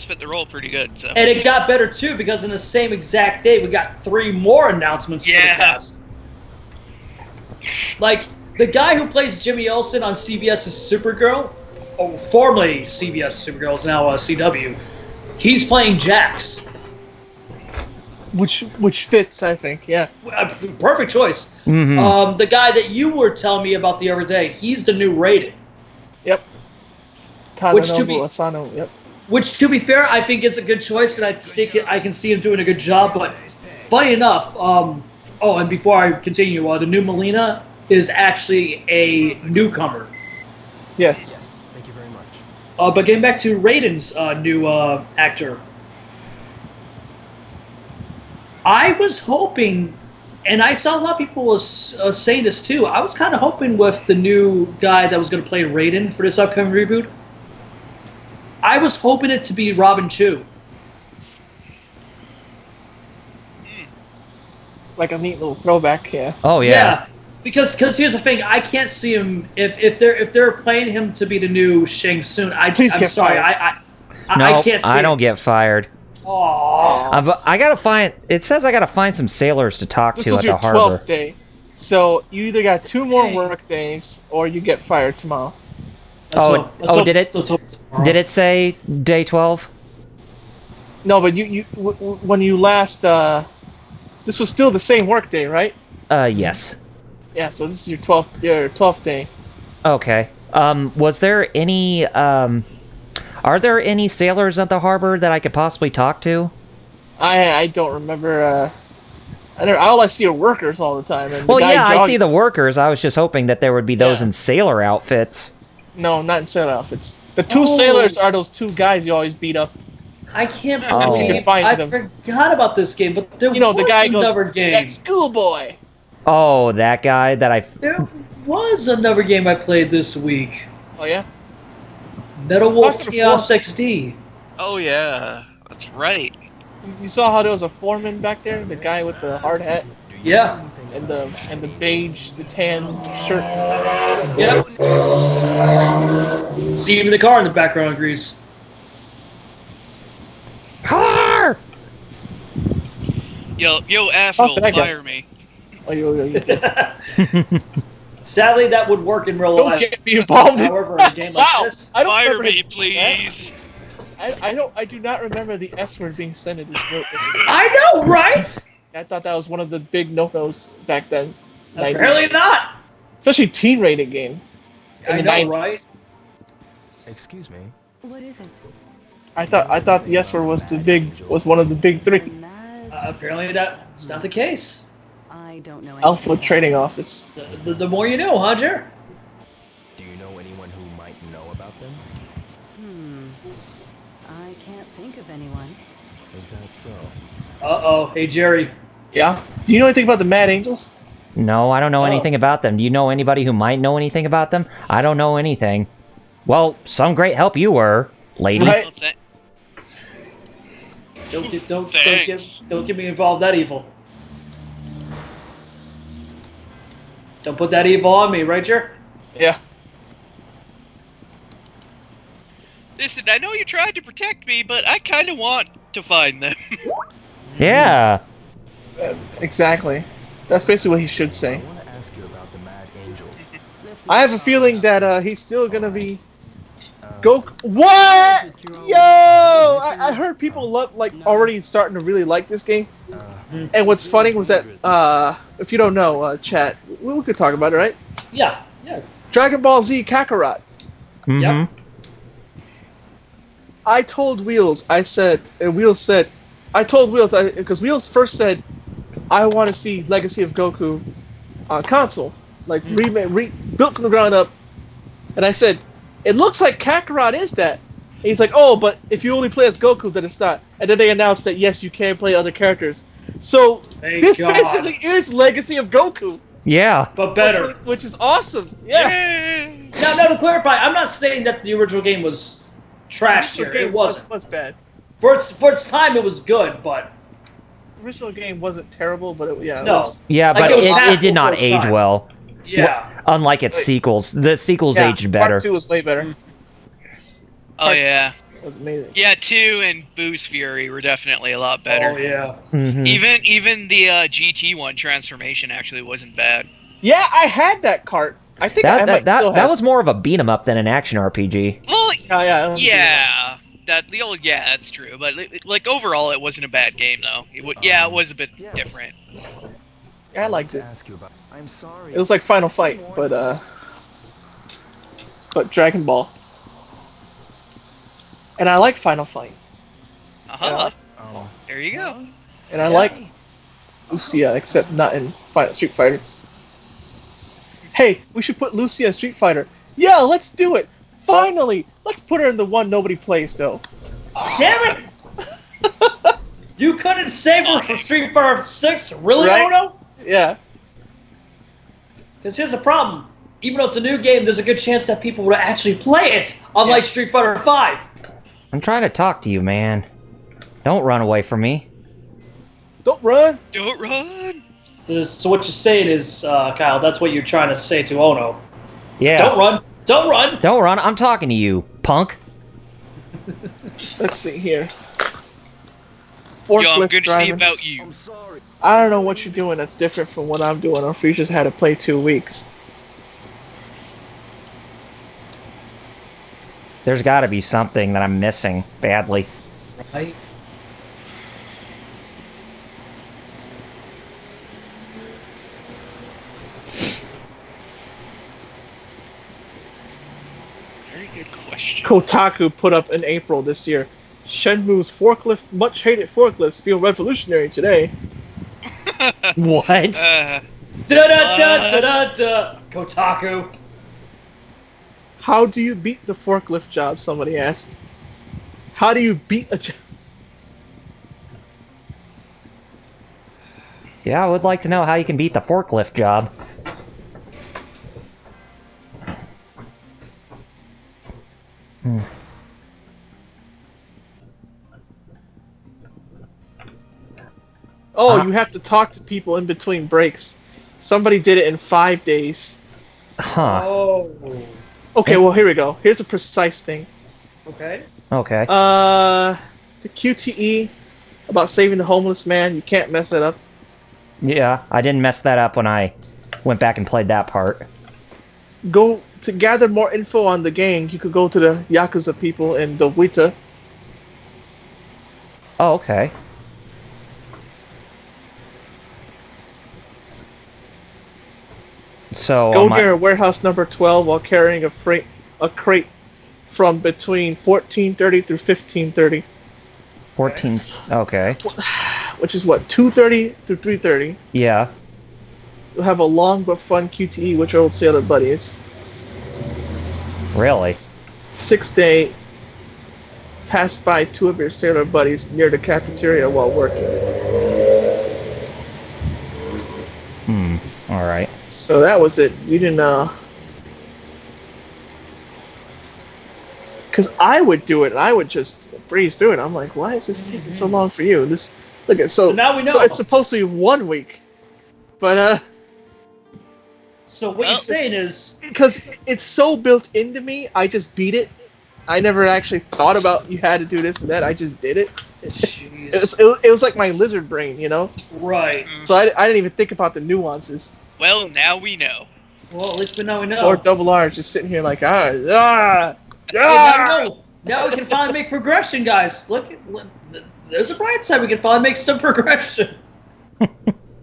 fit the role pretty good. So And it got better too because in the same exact day we got 3 more announcements for the Yeah. cast. Like the guy who plays Jimmy Olsen on CBS's Supergirl, formerly CBS Supergirl, is now CW. He's playing Jax. Which fits, I think. Yeah. Perfect choice. Mm-hmm. The guy that you were telling me about the other day, he's the new Raiden. Yep. Tadanobu Asano. Yep. Which, to be fair, I think is a good choice, and I can see him doing a good job. But funny enough, and before I continue, the new Melina is actually a newcomer. Yes. Thank you very much. But getting back to Raiden's new actor, I was hoping, and I saw a lot of people saying this too, I was kind of hoping with the new guy that was going to play Raiden for this upcoming reboot, I was hoping it to be Robin Chu. Like a neat little throwback, yeah. Oh yeah. Yeah, because here's the thing, I can't see him if they're playing him to be the new Shang Tsung. I'm get sorry, fired. I can't see I it. don't get fired. Aww. I gotta find. It says I gotta find some sailors to talk This to was at your the harbor. 12th day, so you either got 2 more work days or you get fired tomorrow. Did it say day 12? No, but when you last this was still the same work day, right? Yes. Yeah, so this is your 12th day. Okay. Was there any are there any sailors at the harbor that I could possibly talk to? I don't remember. All I see are workers all the time. And Well, yeah, I see the workers. I was just hoping that there would be those in sailor outfits. No, not in sailor outfits. The 2 sailors are those 2 guys you always beat up. I can't Oh. believe You can find I them. forgot about this game, but there was the guy goes, another game. that schoolboy. Oh, that guy that I... There was another game I played this week. Oh yeah. Metal Wolf Talk to the Chaos floor. XD. Oh yeah, that's right. You saw how there was a foreman back there, the guy with the hard hat Yeah. and the beige, the tan shirt. Yeah. See him in the car in the background, Grease. Har! Yo, asshole, that guy. fire me. Oh, you Sadly, that would work in real don't life. get me involved in. However, in a game like Wow, this, I don't Fire remember me, his- please. I do not remember the S word being said in this book. I know, right? I thought that was one of the big no-nos back then. Apparently not. Especially teen rated game. I in the know, 90s. right? Excuse me. What is it? I thought the S word was one of the big 3. Apparently that's not the case. I don't know. Alpha anything Trading about Office. The more you know, huh, Jer? Do you know anyone who might know about them? it. I can't think of anyone. Is that so? Uh-oh. Hey, Jerry. Yeah. Do you know anything about the Mad Angels? No, I don't know Oh. anything about them. Do you know anybody who might know anything about them? I don't know anything. Well, some great help you were, lady. Right. Well, Don't get me involved in that evil. Don't put that evil on me, right, Jer? Yeah. listen, I know you tried to protect me, but I kind of want to find them. Yeah. Exactly. That's basically what he should say. I want to ask you about the Mad Angels. I have a feeling that he's still gonna be What? Yo! I heard people already starting to really like this game. And what's funny was that if you don't know, chat, we could talk about it, right? Yeah. Dragon Ball Z Kakarot. Mm-hmm. Yep. I told Wheels, because Wheels first said, I want to see Legacy of Goku on console, like built from the ground up. And I said, it looks like Kakarot is that. And he's like, oh, but if you only play as Goku, then it's not. And then they announced that yes, you can play other characters. So Thank this God. basically is Legacy of Goku, Yeah. But better. which is awesome. Yeah. Yay! Now, to clarify, I'm not saying that the original game was trash The here. original It game wasn't. was bad. For its time, it was good, but The original game wasn't terrible, but it no. was. Yeah, Like, but it was it passable did not for its age time. well. Yeah. Unlike its sequels. The sequels Yeah, aged better. Part 2 was way better. Oh yeah, It was amazing. yeah. 2 and Boo's Fury were definitely a lot better. Oh yeah. Mhm. Even the GT1 transformation actually wasn't bad. Yeah, I had that cart. I think I might still have That was more of a beat 'em up than an action RPG. Well, Yeah. yeah. yeah, that's true. But like overall, it wasn't a bad game though. It was a bit different. Yeah, I liked it. Ask you about. I'm sorry. It was like Final Fight, but Dragon Ball. And I like Final Fight. There you go. And I like Lucia, except not in Street Fighter. Hey, we should put Lucia in Street Fighter. Yeah, let's do it. Finally, let's put her in the one nobody plays though. Damn it! You couldn't save her for Street Fighter 6, really, Right? Ono? Yeah. Because here's the problem. Even though it's a new game, there's a good chance that people would actually play it, unlike Street Fighter 5. I'm trying to talk to you, man. Don't run away from me. Don't run. Don't run. So what you're saying is, Kyle, that's what you're trying to say to Ono. Yeah. Don't run. Don't run. Don't run. I'm talking to you, punk. Let's see here. Yo, I'm Forklift good to see driving. about you. I'm sorry. I don't know what you're doing that's different from what I'm doing, or if you just had to play 2 weeks. There's got to be something that I'm missing badly. Right. Very good question. Kotaku put up in April this year. Shenmue's much hated forklifts feel revolutionary today. What? Da-da-da-da-da-da. Kotaku. How do you beat the forklift job? Somebody asked. How do you beat a job? Yeah, I would like to know how you can beat the forklift job. Oh, you have to talk to people in between breaks. Somebody did it in 5 days. Huh. Oh. Okay, well, here we go. Here's a precise thing. Okay. Okay. The QTE about saving the homeless man, you can't mess it up. Yeah, I didn't mess that up when I went back and played that part. Go to gather more info on the gang. You could go to the Yakuza people in Dowita. Oh, okay. So Go am I- near warehouse number 12 while carrying a crate from between 14:30 through 15:30, 14. Okay. which is what 2:30 through 3:30. Yeah. You'll have a long but fun QTE with your old sailor buddies. Really? 6th day, pass by 2 of your sailor buddies near the cafeteria while working. All right. So that was it. You didn't because I would do it and I would just breeze through it. I'm like, why is this taking so long for you? Look at so now we know. So it's supposed to be 1 week, but So what you're saying is, because it's so built into me, I just beat it. I never actually thought about you had to do this and that. I just did it. It was like my lizard brain, you know. right. So I didn't even think about the nuances. Well, now we know. Well, at least now we know. Or Double R is just sitting here like Hey, now we know. Now we can finally make progression, guys. Look, there's a bright side. We can finally make some progression.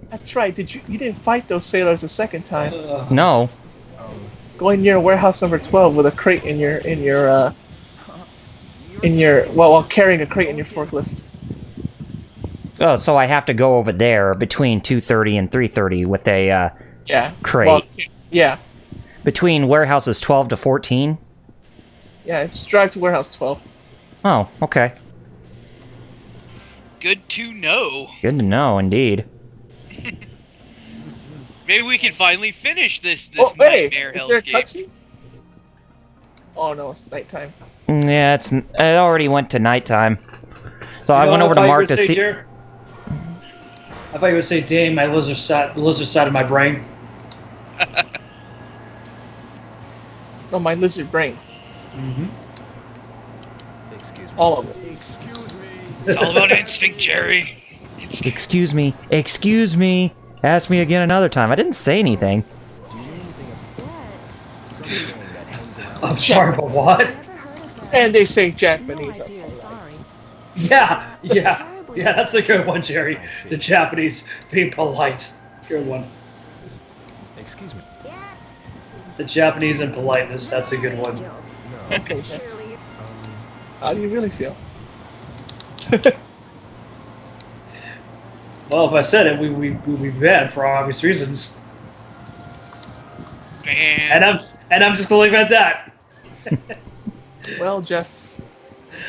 That's right. You didn't fight those sailors a second time? No. Going near warehouse number 12 with a crate while carrying a crate in your forklift. Oh, so I have to go over there between 2:30 and 3:30 with a Yeah. crate. Well, yeah. Between warehouses 12 to 14? Yeah, just drive to warehouse 12. Oh, okay. Good to know. Good to know, indeed. Maybe we can finally finish this Oh, hey, nightmare is there a hellscape. cutscene? Oh no, it's nighttime. Yeah, it already went to nighttime. So I went over to Mark to see. I thought you would say, "Dang, the lizard side of my brain." No, my lizard brain. Excuse me. All of it. Excuse me. It's all about instinct, Jerry. Excuse me. Excuse me. Ask me again another time. I didn't say anything. Do you know anything about something that hangs around? I'm sorry, but what? Never heard of that. And they say Japanese. No idea. Sorry. Yeah, that's a good one, Jerry. The Japanese being polite. Good one. Excuse me. The Japanese and politeness, that's a good one. Joke. No. Okay, Jeff. Surely. How do you really feel? Well, if I said it, we banned for obvious reasons. Man. And I'm just gonna leave it at that. Well, Jeff,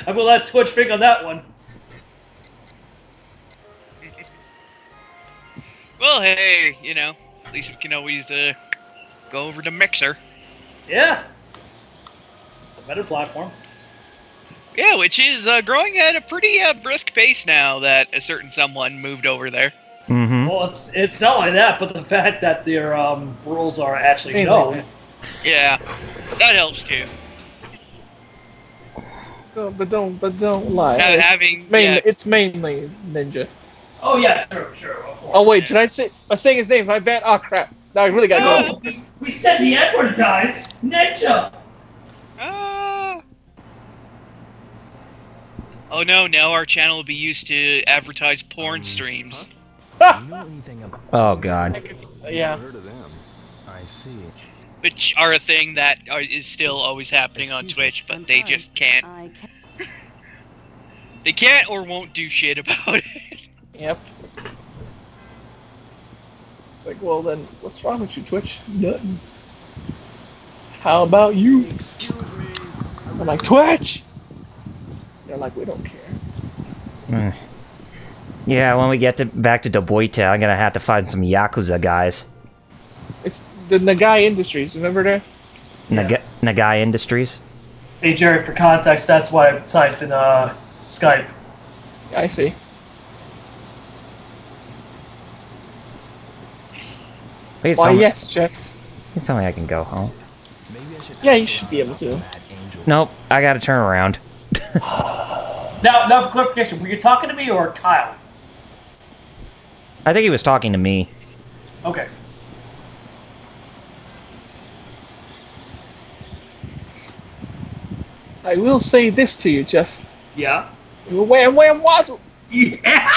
I'm gonna let Twitch pick on that one. Well, hey, at least we can always go over to Mixer. Yeah. A better platform. Yeah, which is growing at a pretty brisk pace now that a certain someone moved over there. Mm-hmm. Well, it's not only that, but the fact that their rules are actually known. Yeah, that helps too. but don't lie. Having Mainly Ninja. Oh yeah, true, of course. Oh wait, did I say? By saying his name, I bet. Oh crap! Now I really gotta go. We said the N-word, guys. Ninja. Oh no! Now our channel will be used to advertise porn streams, Do you know anything about? Oh God. Yeah. Heard of them? I see. which are a thing that is still always happening on Twitch, but they just can't. I can't. They can't or won't do shit about it. Yep. It's like, well then, what's wrong with you, Twitch? Nothing. How about you? Excuse me. I'm like, Twitch! They're like, we don't care. Mm. Yeah, when we get back to Dobuita, I'm gonna have to find some Yakuza guys. It's the Nagai Industries, remember that? Nagai Industries. Hey Jerry, for context, that's why I typed in Skype. I see. Please Why, tell me, yes, Jeff. please tell me I can go home. Maybe I should Yeah, ask you should be able to. about Bad Angel. Nope, I gotta turn around. Now, for clarification, were you talking to me or Kyle? I think he was talking to me. Okay. I will say this to you, Jeff. Yeah. Wham wham wazzle! Yeah.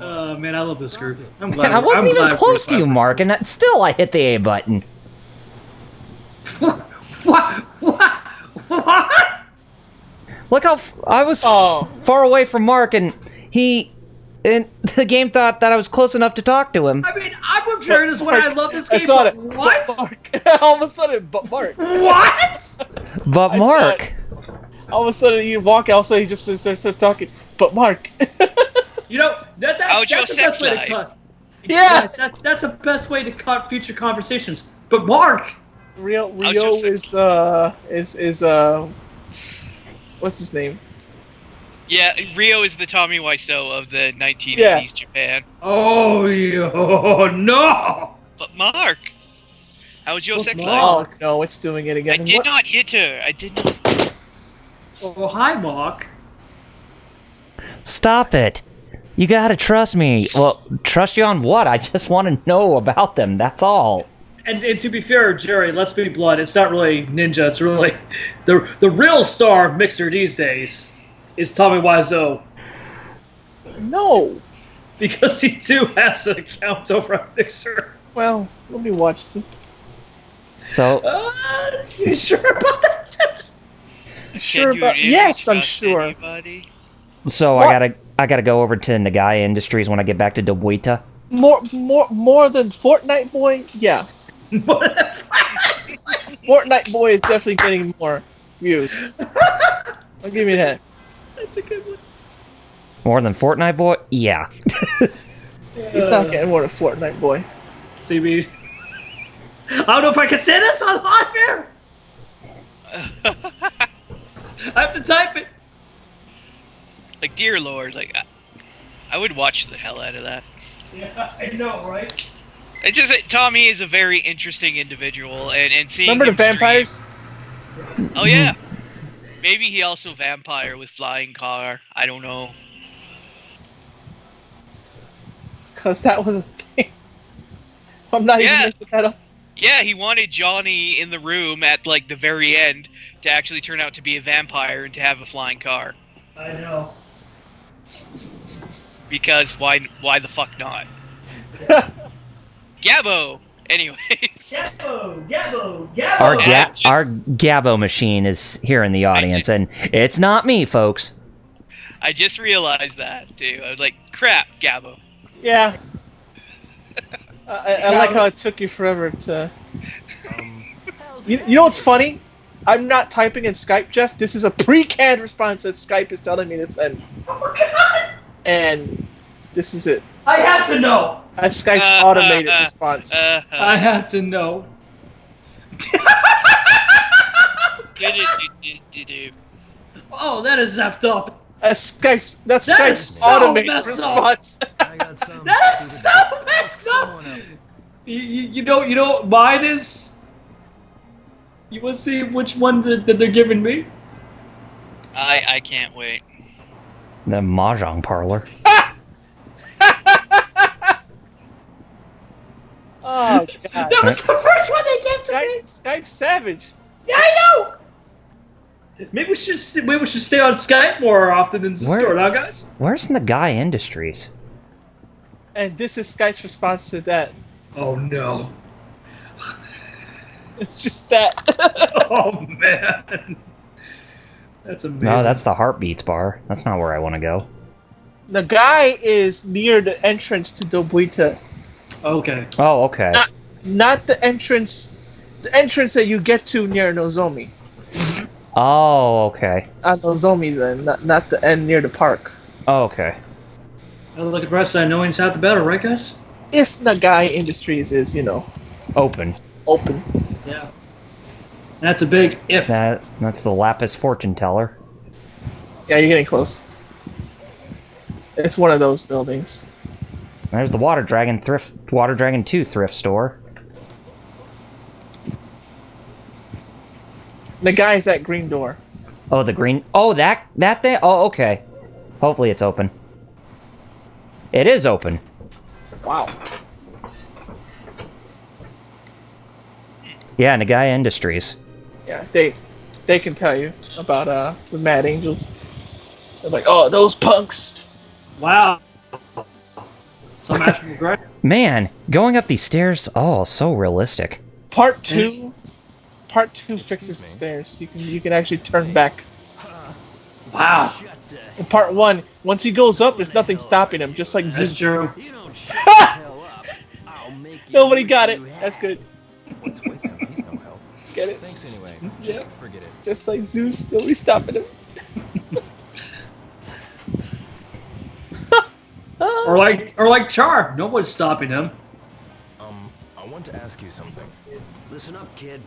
Oh man, I love this group. I'm glad. I wasn't I'm even glad close to we're you, Mark, and still I hit the A button. What? Look how I was far away from Mark, and the game thought that I was close enough to talk to him. I mean, I'm with Jared as when I love this game. I saw but it. What? But Mark. All of a sudden, but Mark. What? But I Mark, All of a sudden, you walk out, so he just starts talking. But Mark. You know that's How'd your the best sex way to life? cut. Yeah. Yes, that's the best way to cut future conversations. But Mark. Rio just- is what's his name? Yeah, Rio is the Tommy Wiseau of the 1980s Yeah. Japan. Oh no. But Mark, how was your sex life? Oh no, it's doing it I again. did What? not hit her. I did not. Oh hi, Mark. stop it. You gotta trust me. Well, trust you on what? I just want to know about them, that's all. And to be fair, Jerry, let's be blunt. It's not really Ninja. It's really the real star of Mixer these days is Tommy Wiseau No. because he too has an account over on Mixer. Well, let me watch this. So, You sure about that? Sure Can you about? really Yes, I'm trust sure. anybody? so What? I gotta go over to Nagai Industries when I get back to Dobuita. More than Fortnite Boy? Yeah. Fortnite Boy is definitely getting more views. I'll give you that. That's a good one. More than Fortnite Boy? Yeah. He's not getting more than Fortnite Boy. CB. I don't know if I can say this on live here. I have to type it. Like, dear Lord, like, I would watch the hell out of that. Yeah, I know, right? It's just that Tommy is a very interesting individual, and seeing Remember the him stream- vampires? Oh yeah. Maybe he also vampire with flying car. I don't know. Because that was a thing. I'm not even Yeah. making that up. Yeah, he wanted Johnny in the room at like the very end to actually turn out to be a vampire and to have a flying car. I know. Because why the fuck not? Gabbo! Anyways. Gabbo! Our Yeah, just- our Gabbo machine is here in the audience, and it's not me, folks. I just realized that, too. I was like, crap, Gabbo. Yeah. I like how it took you forever to... You know what's funny? I'm not typing in Skype, Jeff. This is a pre-canned response that Skype is telling me to send. Oh my god! And this is it. I have to know! That's Skype's automated response. I have to know. Oh, that is effed up. That's That Skype's is so automated messed up. response. I got some That is stupid- so messed up! Someone else. You know what mine is? You want to see which one that they're giving me? I can't wait. The mahjong parlor. Oh, God. That was the first one they gave to me! Skype savage. Yeah, I know! Maybe we should stay on Skype more often than Discord, huh, guys? Where's Nagai Industries? And this is Skype's response to that. Oh no. It's just that. Oh man. That's amazing. No, that's the Heartbeats bar. That's not where I want to go. The guy is near the entrance to Dobuita. Okay. Oh, okay. Not the entrance that you get to near Nozomi. Oh, okay. On Nozomi's end, not the end near the park. Oh, okay. Well, look at the rest of that knowing south the better, right guys? If Nagai Industries is, Open. open. Yeah. That's a big if. That's the Lapis fortune teller. Yeah, you're getting close. It's one of those buildings. There's the Water Dragon 2 thrift store. The guy's at green door. Oh, the green. Oh, that thing. Oh, okay. Hopefully it's open. It is open. Wow. Yeah, Nagai Industries. Yeah, they can tell you about the Mad Angels. They're like, oh, those punks. Wow. Some actual regret. Man, going up these stairs. Oh, so realistic. Part two fixes the stairs. You can actually turn back. Wow. In part one, once he goes up, there's nothing stopping him, just like That's Zeus. true. You don't shut the hell up. I'll make you Nobody wish got it. you had. That's good. What's with him? He's no help. Get it? Thanks anyway. Yeah. Just forget it. Just like Zeus, nobody's stopping him. Or like Char. Nobody's stopping him. I want to ask you something. Listen up, kid.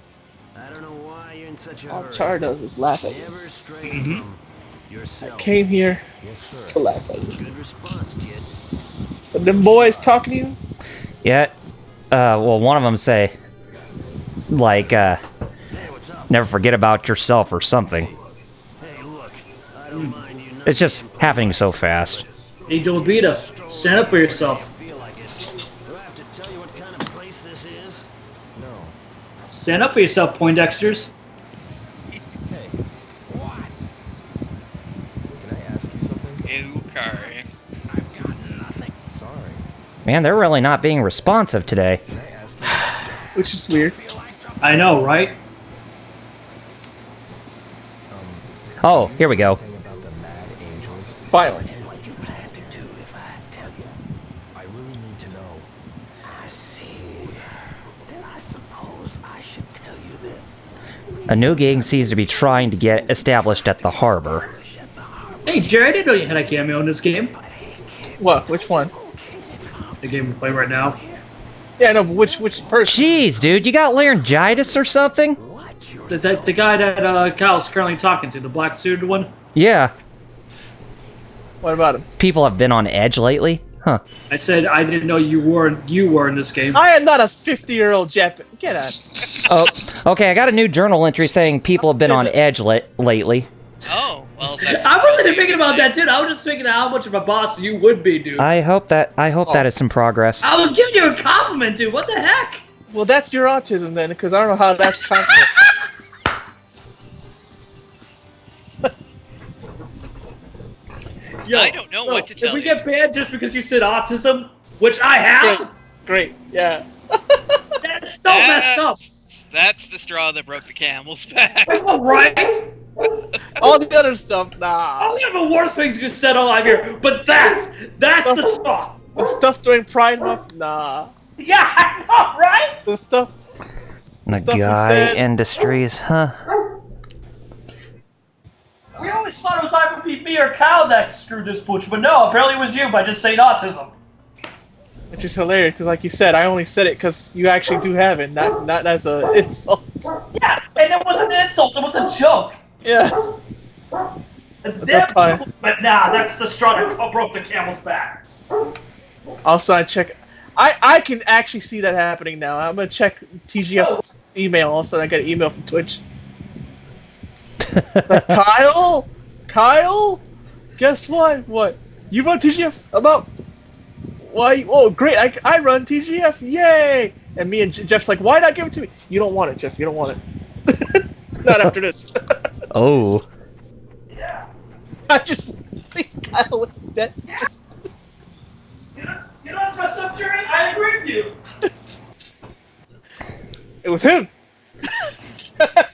I don't know why you're in such a All hurry. Char does is laugh at you. Never stray Mhm. from yourself. Came here Yes, sir. to laugh at you. Good response, kid. So them boys talking to you? Yeah. Well, one of them say, like, Hey, what's up? never forget about yourself or something. Hey, look. I don't mind you. It's just happening so fast. Hey, Dolbita, stand up for yourself. Feel like it. Do I have to tell you what kind of place this is? No. Stand up for yourself, Poindexters. Hey. What? Can I ask you something? Okay. I've got nothing. Sorry. Man, they're really not being responsive today. Can I ask you something? Which is weird. I know, right? Oh, here we go. Anything about the Mad Angels? Finally. What you plan to do if I tell you? I really need to know. I see. Then I suppose I should tell you that. A new gang seems to be trying to get established at the harbor. Hey, Jerry, I didn't know you had a cameo in this game. What? Which one? The game we play right now. Yeah, no, but which person? Jeez, dude, you got laryngitis or something? The guy that Kyle's currently talking to, the black suited one. Yeah. What about him? People have been on edge lately? Huh. I said I didn't know you were in this game. I am not a 50-year-old Jap. Get out. Oh, okay, I got a new journal entry saying people have been on edge lately. Oh, well, that's I wasn't even thinking about that, dude. I was just thinking how much of a boss you would be, dude. I hope that is some progress. I was giving you a compliment, dude. What the heck? Well, that's your autism then, because I don't know how that's confident. Yo, I don't know what to tell If we you. get banned just because you said autism, which I have, Great, yeah. that's so messed up. That's the straw that broke the camel's back. Right? All the other stuff, nah. All the other worst things you said all out here, but that's the straw. The stuff during Pride Month, nah. Yeah, I know, right? The stuff. The Stuff you guy said. industries, huh? We always thought it was either me or Kyle that screwed this pooch, but no, apparently it was you by just saying autism. Which is hilarious, because like you said, I only said it because you actually do have it, not as a insult. Yeah, and it wasn't an insult, it was a joke. Yeah. But nah, that's the straw that broke the camel's back. Also, I check. I can actually see that happening now. I'm gonna check TGF's email. Also, I got an email from Twitch. It's like, Kyle, guess what? What? You run TGF about? Why? Oh, great! I run TGF. Yay! And me and Jeff's like, why not give it to me? You don't want it, Jeff. You don't want it. Not after this. Oh. Yeah. I just leave Kyle with that. Just... You know what's messed up, Jerry? I agree with you. It was him.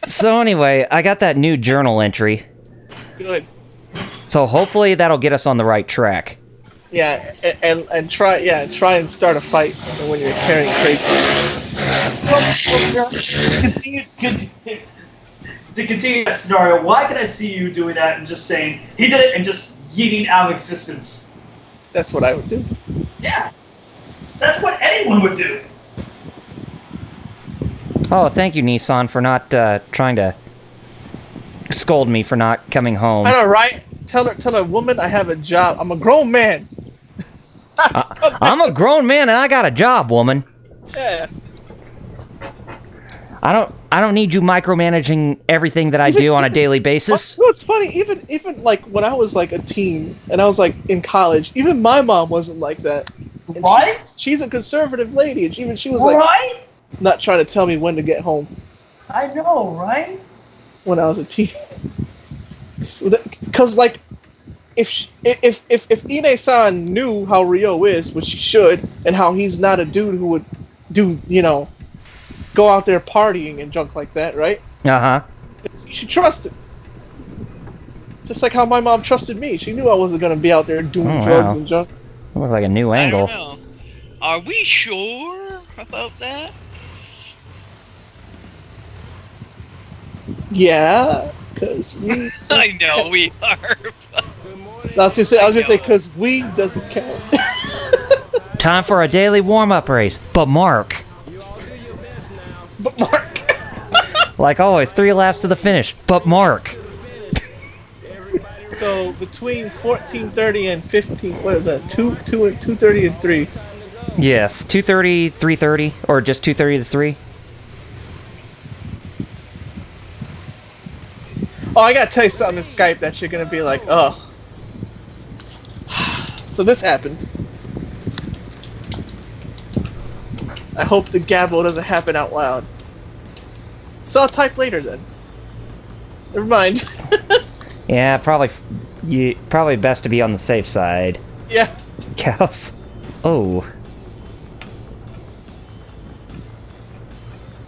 So anyway, I got that new journal entry. Good. So hopefully that'll get us on the right track. Yeah, and try and start a fight when you're carrying crates. To continue that scenario, why can I see you doing that and just saying he did it and just yeeting out of existence? That's what I would do. Yeah, that's what anyone would do. Oh, thank you, Nissan, for not trying to scold me for not coming home. I know, right? Tell a woman I have a job. I'm a grown man. I'm a grown man and I got a job, woman. Yeah. I don't need you micromanaging everything that I do on a daily basis. You know, it's funny. Even like when I was like a teen and I was like in college, even my mom wasn't like that. And Right? She's a conservative lady, and she was like Right? not trying to tell me when to get home I know, right? when I was a teen. Because like, if Ine-san knew how Ryo is, which she should, and how he's not a dude who would do, go out there partying and junk like that, right? Uh-huh. You should trust him. Just like how my mom trusted me. She knew I wasn't going to be out there doing drugs and junk. Looks like a new I angle. don't know. Are we sure about that? Yeah, because we... I know we are. I was going to say, because we doesn't count. Time for a daily warm-up race. But Mark. But Mark... Like always, 3 laps to the finish. But Mark. So between 14:30 and 15, what is that? 2:30 and 3. Yes, 2:30, 3:30, or just 2:30 to 3. Oh, I gotta tell you something in Skype that you're gonna be like, oh. So this happened. I hope the gabble doesn't happen out loud. So I'll type later then. Never mind. Yeah, probably best to be on the safe side. Yeah. Cows. Oh.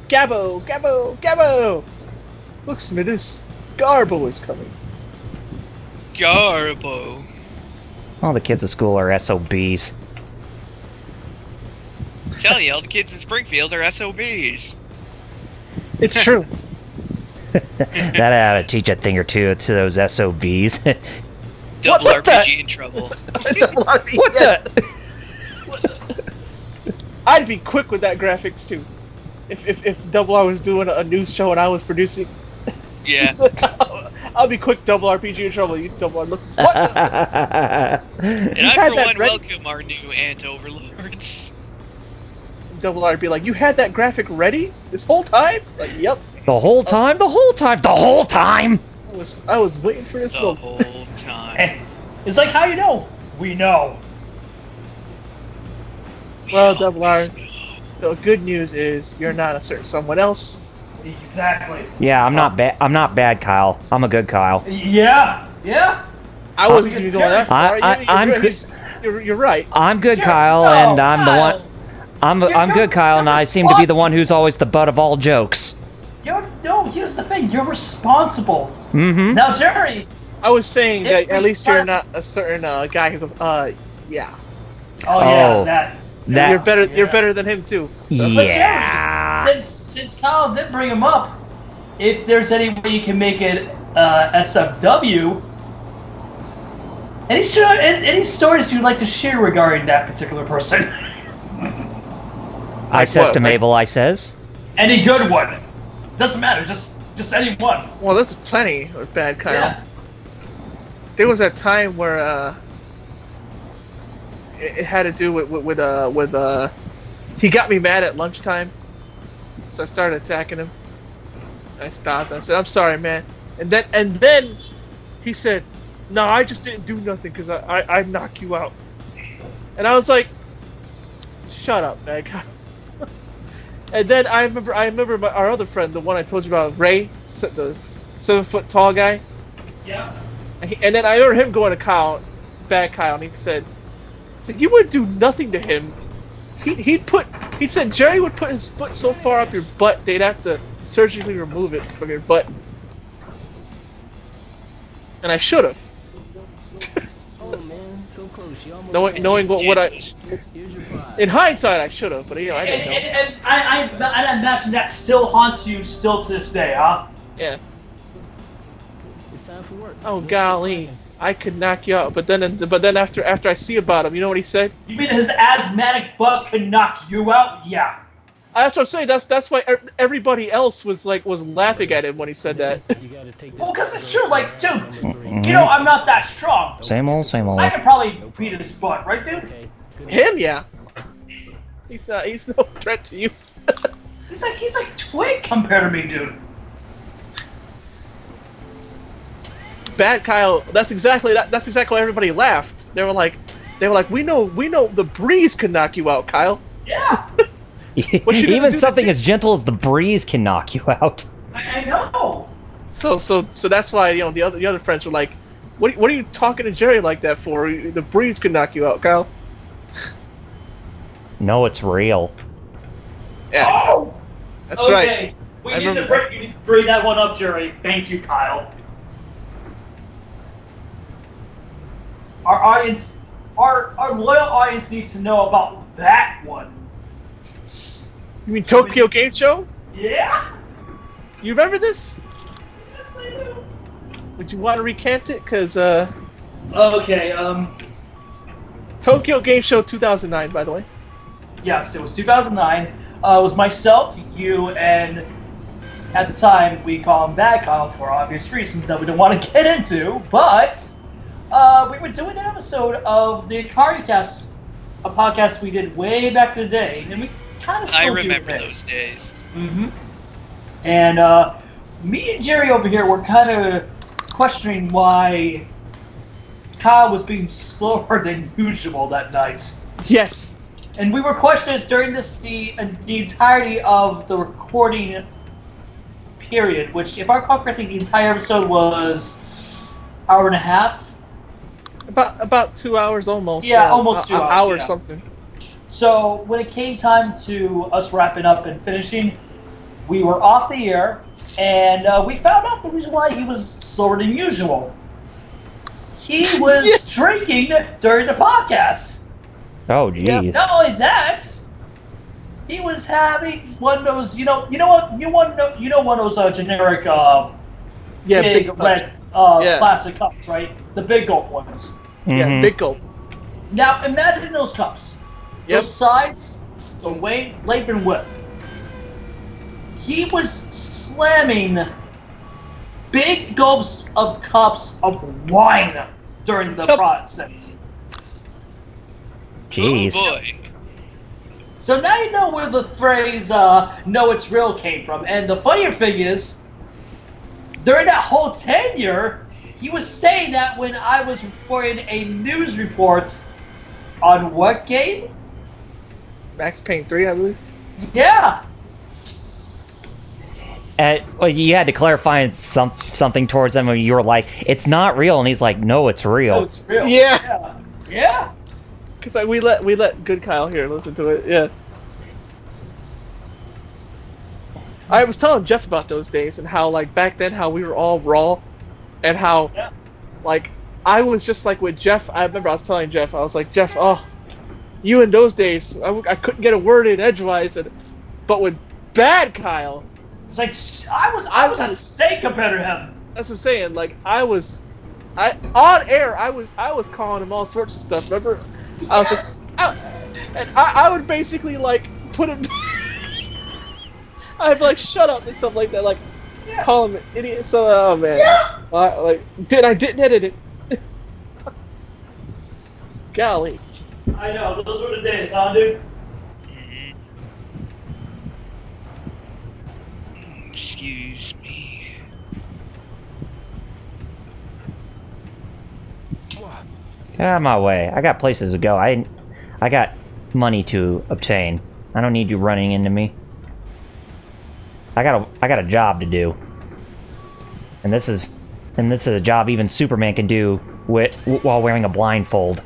Gabbo! Looks at this. Garbo is coming. Garbo. All the kids at school are SOBs. Tell you, all the kids in Springfield are SOBs. It's true. That ought to teach a thing or two to those SOBs. Double What RPG the? in trouble. What the? I'd be quick with that graphics too. If Double R was doing a news show and I was producing, Yeah. I'll be quick. Double RPG in trouble. You Double R look. What? The? And You I, had for that one, ready? welcome our new ant overlords. Double R be like, you had that graphic ready this whole time? Like, yep. The whole time? The whole time? The whole time? I was waiting for this The moment. whole time. It's like, how you know? We know. Well, Double R the good news is you're not a certain someone else. Exactly. Yeah, I'm not bad. I'm not bad, Kyle. I'm a good Kyle. Yeah. I wasn't even going that far. I'm good. You're right. I'm good, Jerry, Kyle, no, and I'm the Kyle. one. I'm good, Kyle, and I seem to be the one who's always the butt of all jokes. No, here's the thing. You're responsible. Mm-hmm. Now, Jerry. I was saying that If at we least you're start- not a certain guy who goes, yeah. Oh yeah, Oh, that. that- You're better. You're better than him too. Yeah. Jerry, since Kyle did bring him up, if there's any way you can make it SFW, any stories you'd like to share regarding that particular person? I says what, to like- Mabel, I says. Any good one? Doesn't matter. Just any one. Well, there's plenty of bad Kyle. Yeah. There was that time where it had to do with he got me mad at lunchtime, so I started attacking him. I stopped. I said, "I'm sorry, man," and then he said, "No, I just didn't do nothing because I knock you out," and I was like, "Shut up, man." And then I remember our other friend, the one I told you about, Ray, the 7-foot tall guy. Yeah. And then I remember him going to Kyle, bad Kyle, and he said, "You would do nothing to him. He said Jerry would put his foot so far up your butt they'd have to surgically remove it from your butt." And I should have. Oh man, so close. You almost Knowing what I, Here's your prize. in hindsight, I should have, but you know I didn't know. And I imagine that still haunts you still to this day, huh? Yeah. It's time for work. Oh golly, I could knock you out, but then after I see about him, you know what he said? You mean his asthmatic butt could knock you out? Yeah. That's what I'm saying. That's why everybody else was laughing at him when he said that. You gotta take this Well, because it's photo. true, like, dude, Number 3. Mhm. you know I'm not that strong. Same old, same old. I could probably beat his butt, right, dude? Okay, good. Him, yeah. He's no threat to you. He's like twig compared to me, dude. Bad Kyle. That's exactly why everybody laughed. They were like, we know the breeze could knock you out, Kyle. Yeah, What you gonna Even do something to- as gentle as the breeze can knock you out. I know. So that's why the other friends were like, what are you talking to Jerry like that for? The breeze could knock you out, Kyle. No, it's real. Yeah, Oh, that's right. okay. We I need to remember- you need to bring that one up, Jerry. Thank you, Kyle. Our audience, our loyal audience needs to know about that one. You mean Tokyo Game Show? Yeah. You remember this? Yes, I do. Would you want to recant it? Cause Okay. Tokyo Game Show 2009, by the way. Yes, it was 2009. It was myself, you, and at the time we call him Bad Kyle for obvious reasons that we don't want to get into. But we were doing an episode of the Akari Cast, a podcast we did way back in the day, and we kind of. I remember those days. Mm-hmm. And me and Jerry over here were kind of questioning why Kyle was being slower than usual that night. Yes. And we were questioning this during the entirety of the recording period, which, if I recall correctly, the entire episode was hour and a half. About 2 hours almost. Yeah, almost 2 hours, Hour yeah. something. So when it came time to us wrapping up and finishing, we were off the air, and we found out the reason why he was slower than usual. He was Yeah. drinking during the podcast. Oh, Yeah. jeez. Not only that, he was having one of those, one of those generic Yeah, big big red cups. Yeah. plastic cups, right? The big gulp ones. Yeah, Mhm. big gulp. Now imagine those cups. Yep. Those sides, the length and width. He was slamming big gulps of cups of wine during the Yep. process. Jeez. Oh boy. So now you know where the phrase "no, it's real" came from. And the funnier thing is, during that whole tenure, he was saying that when I was reporting a news report on what game? Max Payne 3, I believe. Yeah. Well, you had to clarify something towards him, and you were like, "It's not real," and he's like, "No, it's real." No, it's real. Yeah. Yeah. Because we let good Kyle here listen to it. Yeah. I was telling Jeff about those days and how like back then how we were all raw, and how like I was just like with Jeff. I remember I was telling Jeff, I was like, Jeff, oh, you in those days, I couldn't get a word in edgewise, but with bad Kyle, it's like I was a steak compared to him. That's what I'm saying. Like I on air, I was calling him all sorts of stuff. Remember, I was like, I would basically like put him. I'd be like, shut up and stuff like that. Like, call him an idiot. So, oh man, I didn't edit it. Golly. I know, those were the days, huh, dude? Excuse me. Get out of my way. I got places to go. I got money to obtain. I don't need you running into me. I got a job to do. And this is a job even Superman can do while wearing a blindfold.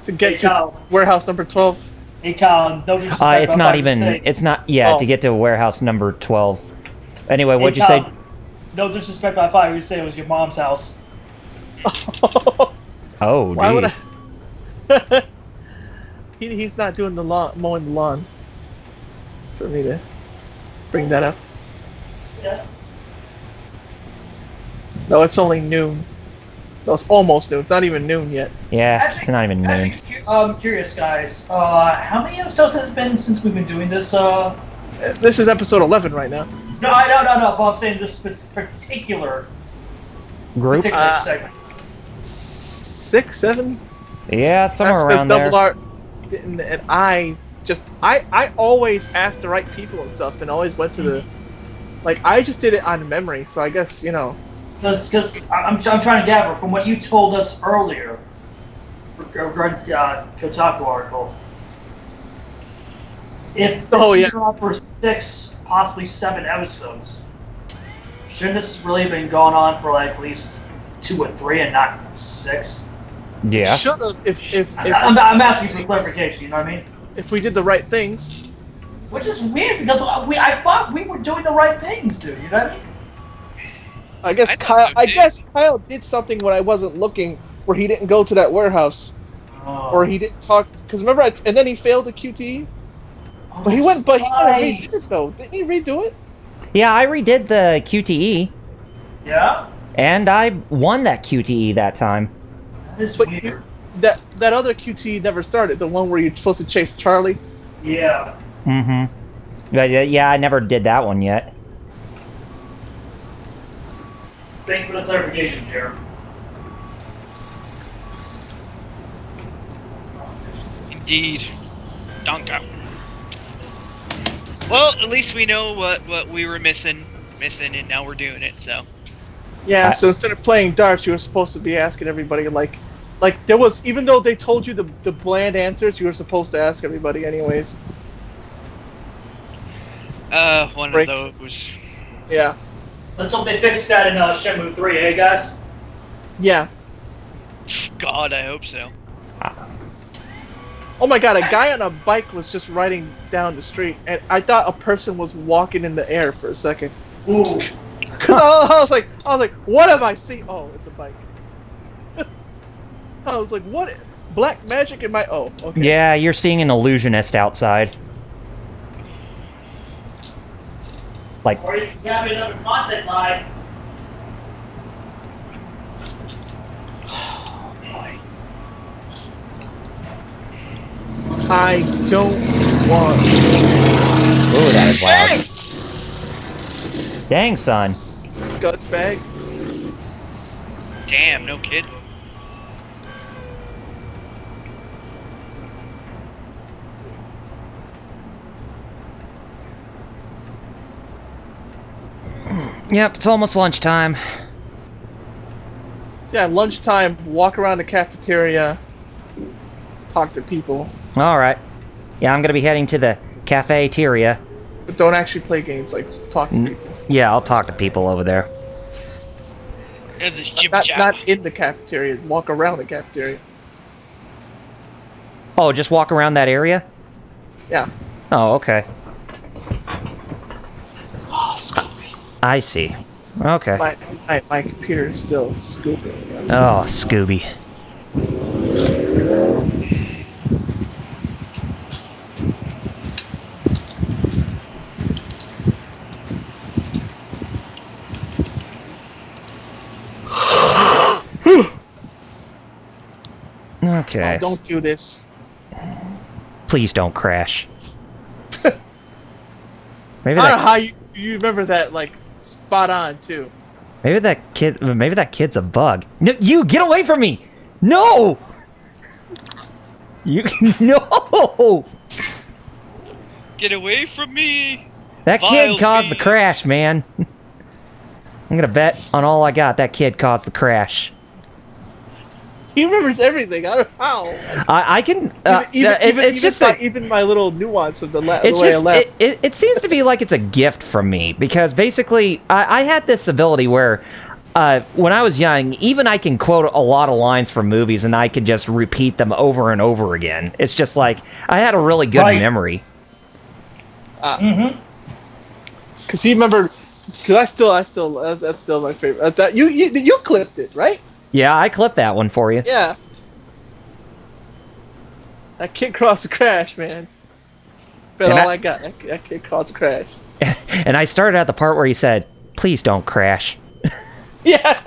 To get to warehouse number 12. Hey, Kyle, no disrespect. It's not even. It's not. Yeah, to get to warehouse number 12. Anyway, what'd you say? No disrespect. I thought you would say it was your mom's house. Oh, why would I? He's not doing the lawn, mowing the lawn. For me to bring that up. Yeah. No, it's only noon. No, it's almost noon. It's not even noon yet. Yeah, Actually, it's not even noon. Actually, I'm curious, guys. How many episodes has it been since we've been doing this? This is episode 11 right now. No. But I'm saying this particular Group? segment. 6, 7. Yeah, somewhere That's around there. Double R didn't, and I always asked the right people and stuff, and always went to the, like, I just did it on memory. So I guess Because I'm trying to gather from what you told us earlier regarding Kotaku article. If this is on for 6, possibly 7 episodes, shouldn't this really been going on for like at least 2 or 3 and not 6? Yeah. Should have if I'm asking for clarification. You know what I mean? If we did the right things. Which is weird because I thought we were doing the right things, dude. You know what I mean? I guess Kyle did something when I wasn't looking, where he didn't go to that warehouse, or he didn't talk. Because remember, and then he failed the QTE. But he went. But he redid it though. Didn't he redo it? Yeah, I redid the QTE. Yeah. And I won that QTE that time. That is weird. That other QTE never started. The one where you're supposed to chase Charlie. Yeah. Mm-hmm. But yeah, I never did that one yet. Thank you for the clarification, Jared. Indeed. Donka. Well, at least we know what we were missing, and now we're doing it, so. Yeah, so instead of playing darts, you were supposed to be asking everybody, like there was, even though they told you the bland answers, you were supposed to ask everybody anyways. One of those. Yeah. Let's hope they fix that in Shenmue 3, eh, guys? Yeah. God, I hope so. Oh my god, a guy on a bike was just riding down the street, and I thought a person was walking in the air for a second. Ooh. Cause I was like, what am I seeing? Oh, it's a bike. I was like, what? Black magic in my... Oh, okay. Yeah, you're seeing an illusionist outside. Like... Or you can grab another content line. Oh, boy. I don't want... Ooh, that is loud. Dang, son. Guts bag. Damn, no kidding. Yep, it's almost lunchtime. Yeah, lunchtime, walk around the cafeteria, talk to people. Alright. Yeah, I'm gonna be heading to the Cafeteria. But don't actually play games. Like talk to people. Yeah, I'll talk to people over there. And the jib Not, jab. not in the cafeteria. Walk around the cafeteria. Oh, just walk around that area? Yeah. Oh, okay. Oh, Scott. I see. Okay. My computer is still scooping. Oh, Scooby. Okay. Oh, don't do this. Please don't crash. Maybe I don't know that, how you remember that like spot on too. maybe that kid's a bug. No, you get away from me! No! You no! Get away from me! That Vile kid caused the beast. crash, man. I'm gonna bet on all I got that kid caused the crash. He remembers everything. I don't know how. I can. It's just like even my little nuance of the way it's I just left. it seems to be like it's a gift from me because basically I had this ability where when I was young, even I can quote a lot of lines from movies and I could just repeat them over and over again. It's just like I had a really good memory. Because he remembered. Because I still that's still my favorite. That you clipped it, right? Yeah, I clipped that one for you. Yeah. That kid caused a crash, man. Bet all I got. That kid caused a crash. And I started at the part where he said, "Please don't crash." Yeah.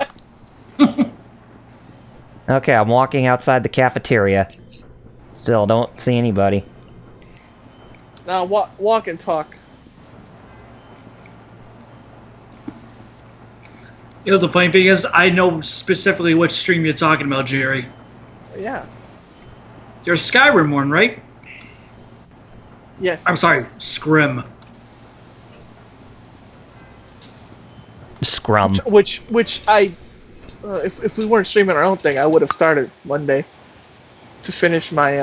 Okay, I'm walking outside the cafeteria. Still don't see anybody. Now walk and talk. You know, the funny thing is, I know specifically which stream you're talking about, Jerry. Yeah. You're a Skyrim one, right? Yes. I'm sorry, Scrim. Scrum. Which I, if we weren't streaming our own thing, I would have started Monday to finish my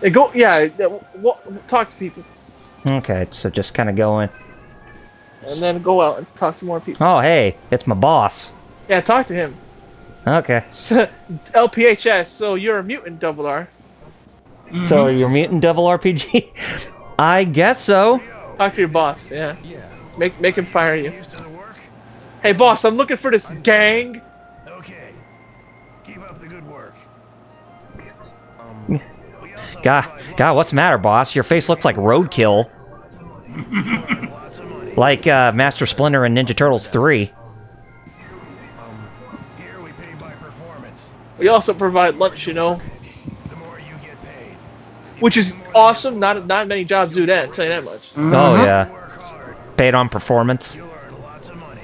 talk to people Okay, so just kind of going. and then go out and talk to more people. Oh, hey, it's my boss. Yeah, talk to him. Okay. LPHS. So you're a mutant, Double R. So you're mutant double RPG? I guess so. Talk to your boss. Yeah. Make him fire you. Hey, boss, I'm looking for this gang. Okay. Keep up the good work. God, what's the matter, boss? Your face looks like roadkill. Lots of money. Like Master Splinter in Ninja Turtles 3. Here we pay by performance. We also provide lunch, you know, The more you get paid. which is awesome. Not many jobs do that. I'll tell you that much. Oh, yeah. Work hard. Paid on performance. You'll earn lots of money.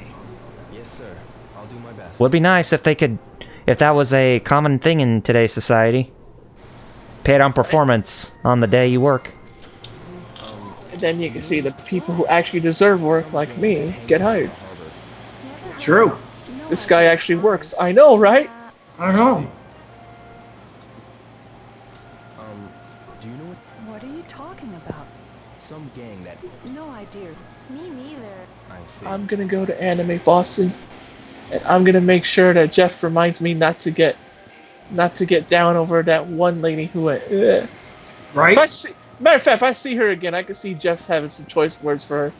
Yes, sir. I'll do my best. Would be nice if that was a common thing in today's society. Paid on performance on the day you work. And then you can see the people who actually deserve work, like me, get hired. True. This guy actually works. I know, right? I don't know. Do you know what? What are you talking about? Some gang that No idea. Me neither. I see. I'm gonna go to Anime Boston, and I'm gonna make sure that Jeff reminds me not to get down over that one lady who went. Ugh. Right? Matter of fact, if I see her again, I can see Jeff having some choice words for her.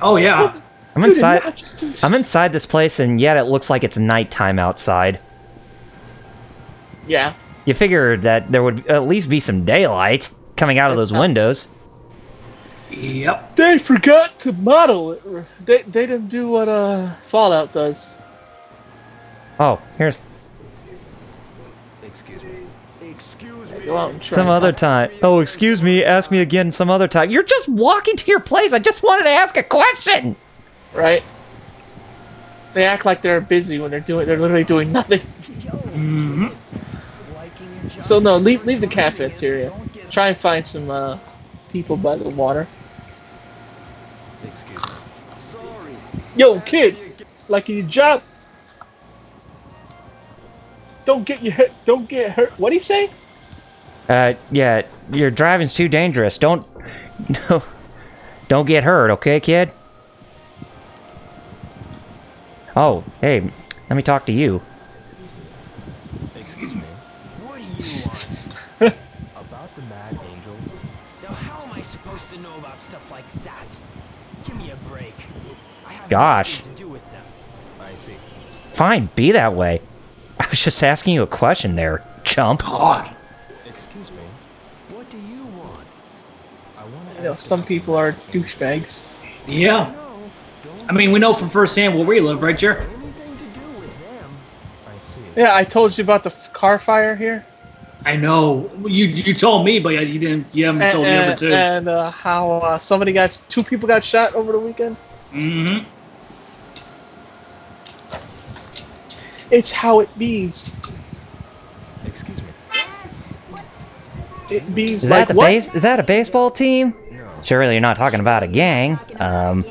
Oh, yeah. I'm inside this place, and yet it looks like it's nighttime outside. Yeah. You figured that there would at least be some daylight coming out of those windows. Yep. They forgot to model it. They didn't do what Fallout does. Oh, here's Excuse me. Excuse me. Go out and try some and other talk. time. Oh, excuse me. Ask me again some other time. You're just walking to your place. I just wanted to ask a question. Right? They act like they're busy when they're literally doing nothing. So no, leave the cafeteria. Try and find some people by the water. Excuse me. Yo, kid, like your job. Don't get hurt. What'd he say? Yeah, your driving's too dangerous. Don't No, don't get hurt, okay, kid? Oh, hey, let me talk to you. Excuse me. What do you want? About the Mad Angels? Now, how am I supposed to know about stuff like that? Give me a break. I have Gosh. nothing to do with them. I see. Fine, be that way. I was just asking you a question there, chump. God. Excuse me. What do you want? I want to. You know, some people are douchebags. Yeah. No, don't I mean, we know from firsthand where we live, right, Jer? have anything to do with them. I see. Yeah, I told you about the car fire here. I know. You told me, but you didn't. You haven't told the other two. And how two people got shot over the weekend. Mm-hmm. It's how it bees. Excuse me. It bees Is like that the what? is that a baseball team? No. Surely you're not talking about a gang. About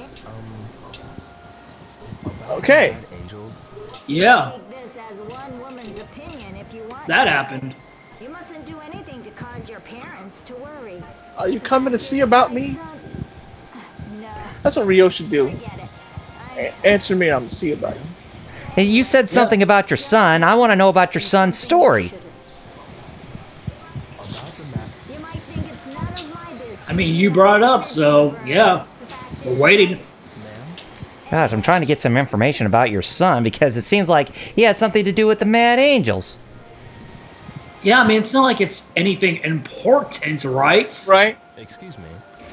Okay. the Mad Angels. Yeah, Take this as one woman's opinion if you want that to. happened. You mustn't do anything to cause your parents to worry. Are you coming to see about me? No, That's what Rio should do. forget it. I'm sorry. Answer me, I'm gonna see about you. Hey, you said something about your son. I want to know about your son's story. About the Mad. You might think it's none of my business. I mean, you brought it up, so yeah, we're waiting. Ma'am? Gosh, I'm trying to get some information about your son because it seems like he has something to do with the Mad Angels. Yeah, I mean, it's not like it's anything important, right? Right? Excuse me.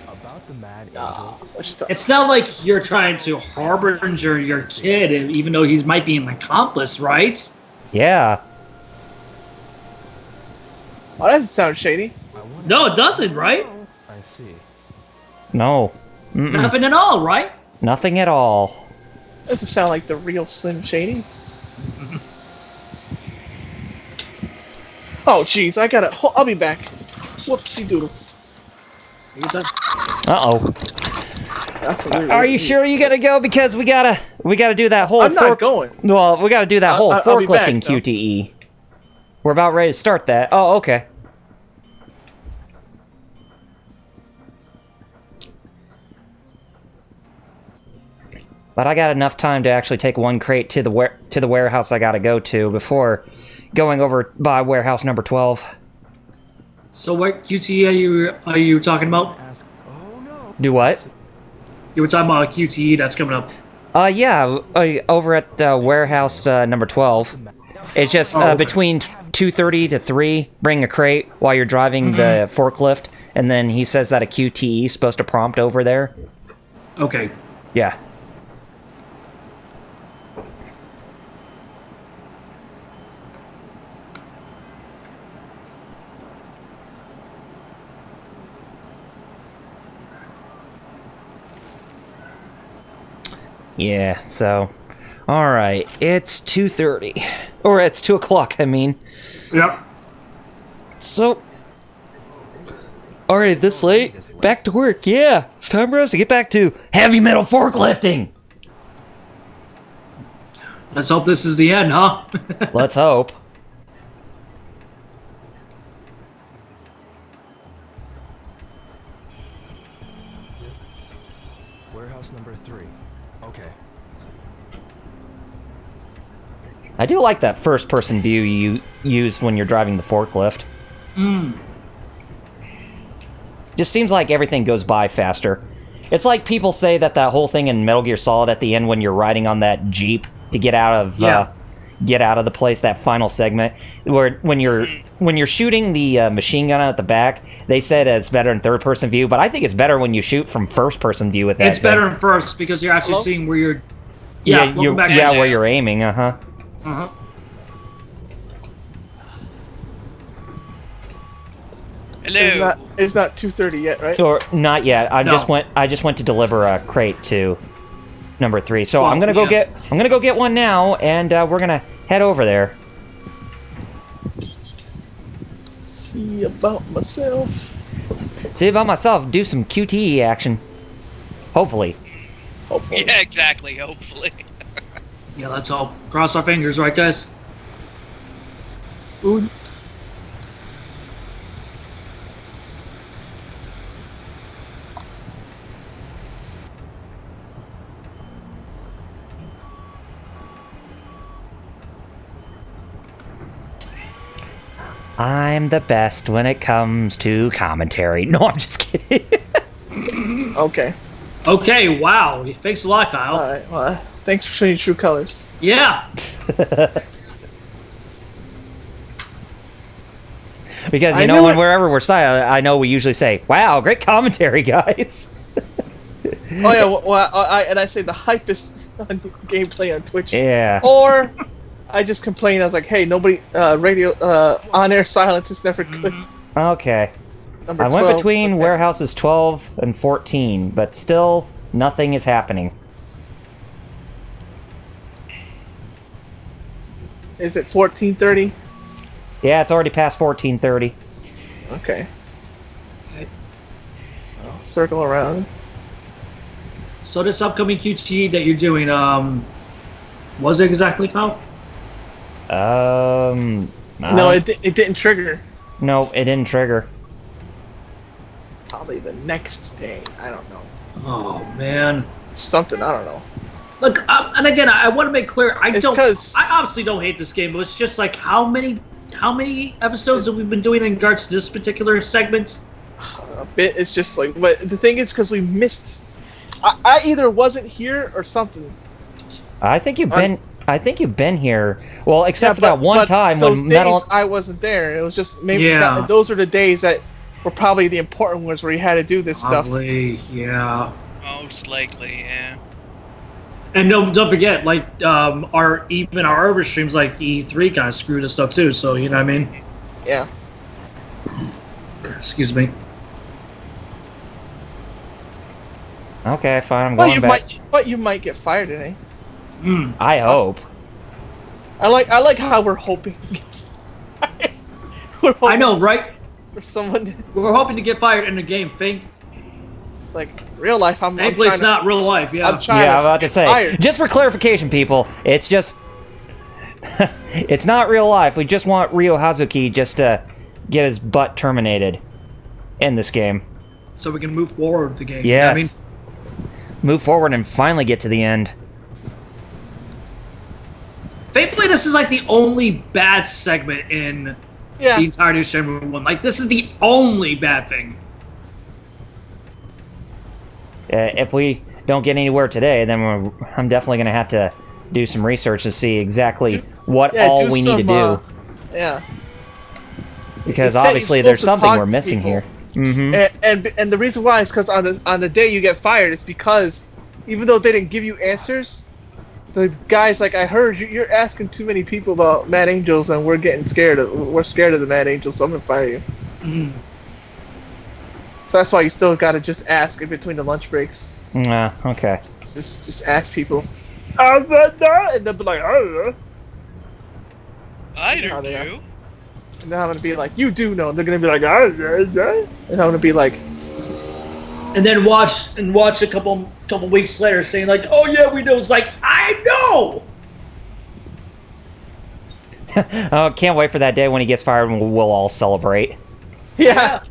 About the Mad Oh, Angels. what you talking? It's not like you're trying to harbinger your kid, even though he might be an accomplice, right? Yeah. Oh, that doesn't sound shady. I want. No, it doesn't, right? I see. No. Mm-mm. Nothing at all, right? Nothing at all. Doesn't sound like the real Slim Shady. Oh, jeez, I'll be back. Whoopsie doodle. Uh-oh. That's a weird. Are you sure you gotta go? Because we gotta do that whole I'm not going. Well, we gotta do that whole I'll be back, forklifting though. QTE. We're about ready to start that. Oh, okay. But I got enough time to actually take one crate to the warehouse I gotta go to before going over by warehouse number 12. So what QTE are you talking about? Ask. Oh no. Do what? You were talking about a QTE that's coming up. Yeah, over at warehouse number 12. It's just okay. between 2:30 to 3. Bring a crate while you're driving the forklift, and then he says that a QTE is supposed to prompt over there. Okay. Yeah. Yeah, so, alright, it's 2:30. Or it's 2 o'clock, I mean. Yep. So, already this late? Back to work, yeah. It's time for us to get back to heavy metal forklifting! Let's hope this is the end, huh? Let's hope. Warehouse number 3. Okay. I do like that first-person view you used when you're driving the forklift. Just seems like everything goes by faster. It's like people say that whole thing in Metal Gear Solid at the end when you're riding on that Jeep to get out of the place, that final segment, where when you're shooting the machine gun at the back, they said it's better in third-person view, but I think it's better when you shoot from first-person view with that. It's better in first because you're actually Hello? seeing where you're. Yeah, welcome back. where you're aiming. Uh-huh. Hello. It's not 2:30 yet, right? Or not yet. I No. just went to deliver a crate to number 3. So Well, I'm gonna go yeah. get one now, and we're gonna head over there. See about myself. See about myself. Do some QTE action. Hopefully. Hopefully. Yeah, exactly. Hopefully. Yeah, let's all cross our fingers, right, guys? Ooh. I'm the best when it comes to commentary. No, I'm just kidding. Okay. Okay, wow. Thanks a lot, Kyle. All right. Well, thanks for showing your true colors. Yeah. Because, I you knew know, it. wherever we're silent, I know we usually say, wow, great commentary, guys. Oh yeah. Well, I say the hypest gameplay on Twitch. Yeah. Or I just complain. I was like, hey, nobody radio on-air silence is never good. Okay. Number I went 12, between okay. warehouses 12 and 14, but still nothing is happening. Is it 14:30? Yeah, it's already past 14:30. Okay. I'll circle around. So this upcoming QT that you're doing, was it exactly, Kyle? No, it didn't trigger. No, it didn't trigger. Probably the next day. I don't know. Oh, man. Something. I don't know. Look, and again, I want to make clear, I It's 'cause- obviously don't hate this game, but it's just like, how many episodes have we been doing in regards to this particular segment? A bit. It's just like, but the thing is, because we missed. I either wasn't here or something. I think you've been here. Well, except for Yeah, that one but time those when days Metal. I wasn't there. It was just maybe Yeah. those are the days that were probably the important ones where you had to do this stuff. Probably, yeah. Most likely, yeah. And don't forget, like, our other streams, like E3, kind of screwed us up too. So you know what I mean? Yeah. Excuse me. Okay, fine. I'm But going you back. but you might get fired today. I hope. I like how we're hoping. He gets fired. We're hoping I know, right? For someone to, We're hoping to get fired in the game. like real life. I'm Thankfully, trying it's to, not real life. Yeah. I'm trying Yeah, I'm to about to get say. fired. Just for clarification, people, it's just. It's not real life. We just want Ryo Hazuki just to get his butt terminated in this game. So we can move forward with the game. Yes. You know what I mean? Move forward and finally get to the end. Thankfully, this is like the only bad segment in Yeah. the entire new Shenmue 1. Like, this is the only bad thing. If we don't get anywhere today, then I'm definitely going to have to do some research to see exactly what all do we need to some, do. Yeah. Because it said obviously you're there's supposed to something talk we're to missing people. here. Mm-hmm. And the reason why is because on the day you get fired, it's because even though they didn't give you answers, the guy's like, I heard you're asking too many people about Mad Angels, and we're scared of the Mad Angels, so I'm gonna fire you. So that's why you still gotta just ask in between the lunch breaks. Okay. Just ask people. How's that done? And they'll be like, I don't know. I How don't they are. know. And then I'm gonna be like, you do know. And they're gonna be like, I don't know. And I'm gonna be like, And then watch a couple weeks later saying like, oh yeah, we know. It's like, I know! Oh, can't wait for that day when he gets fired and we'll all celebrate. yeah.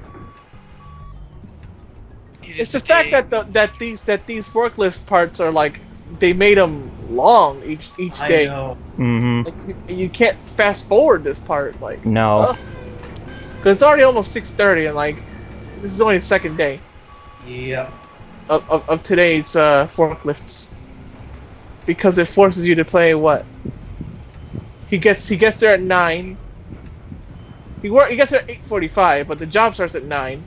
It It's is the fact day. that these forklift parts are like they made them long each I day. know. Mm-hmm. Like, you can't fast forward this part, like No. because it's already almost 6:30, and like this is only the second day Yeah. of today's forklifts because it forces you to play what he gets there at 9. He gets there at 8:45, but the job starts at 9.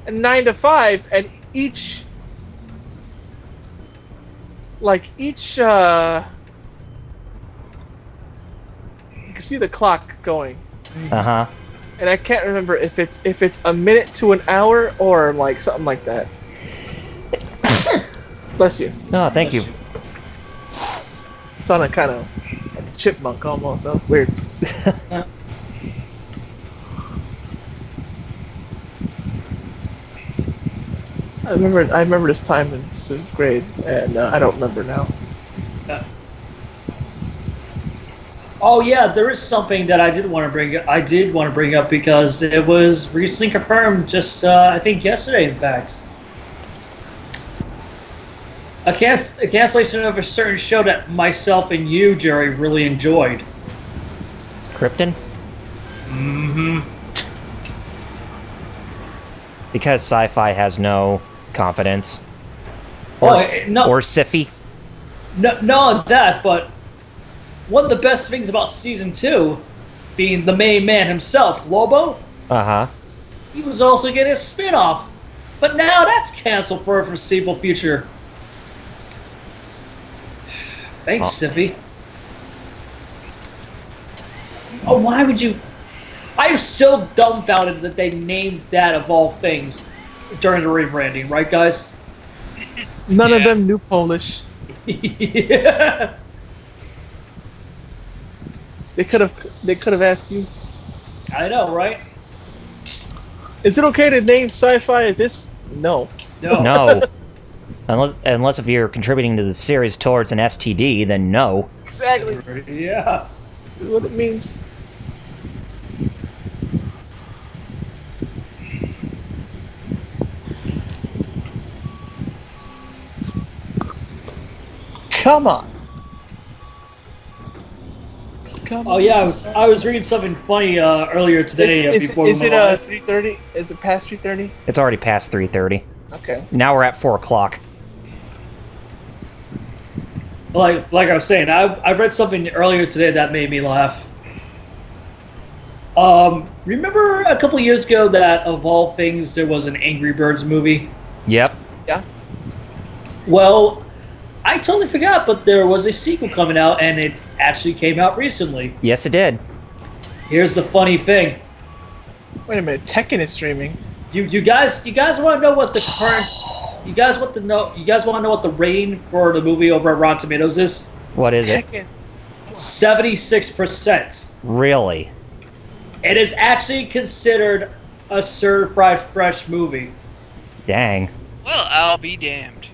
And 9 to 5, and each you can see the clock going, Uh-huh. and I can't remember if it's a minute to an hour or like something like that. Bless you. No, thank you. Sounded kind of like a chipmunk almost. That was weird. I remember this time in 7th grade, and I don't remember now. Oh yeah, there is something that I did want to bring up because it was recently confirmed just I think yesterday, in fact. A cancellation of a certain show that myself and you, Jerry, really enjoyed. Krypton? Mm-hmm. Because sci-fi has no confidence. Oh, Or, or Siffy. No, not that, but one of the best things about season 2, being the main man himself, Lobo, Uh-huh. he was also getting a spin-off. But now that's canceled for a foreseeable future. Thanks, Siffy. Oh, why would you... I am so dumbfounded that they named that of all things during the rebranding, right, guys? None of them knew Polish. Yeah. They could have asked you. I know, right? Is it okay to name sci-fi this? No. No. Unless if you're contributing to the series towards an STD, then no. Exactly. Yeah. See what it means. Come on. Come Oh on. yeah, I was reading something funny earlier today before we is went it live. 3:30? Is it past 3:30? It's already past 3:30. Okay. Now we're at 4 o'clock. Like I was saying, I read something earlier today that made me laugh. Remember a couple years ago that of all things there was an Angry Birds movie? Yep. Yeah. Well, I totally forgot, but there was a sequel coming out, and it actually came out recently. Yes, it did. Here's the funny thing: Wait a minute. Tekken is streaming. you guys want to know what the current you guys want to know what the rating for the movie over at Rotten Tomatoes is? What is it? Tekken. 76%. Really? It is actually considered a certified fresh movie. Dang. Well, I'll be damned.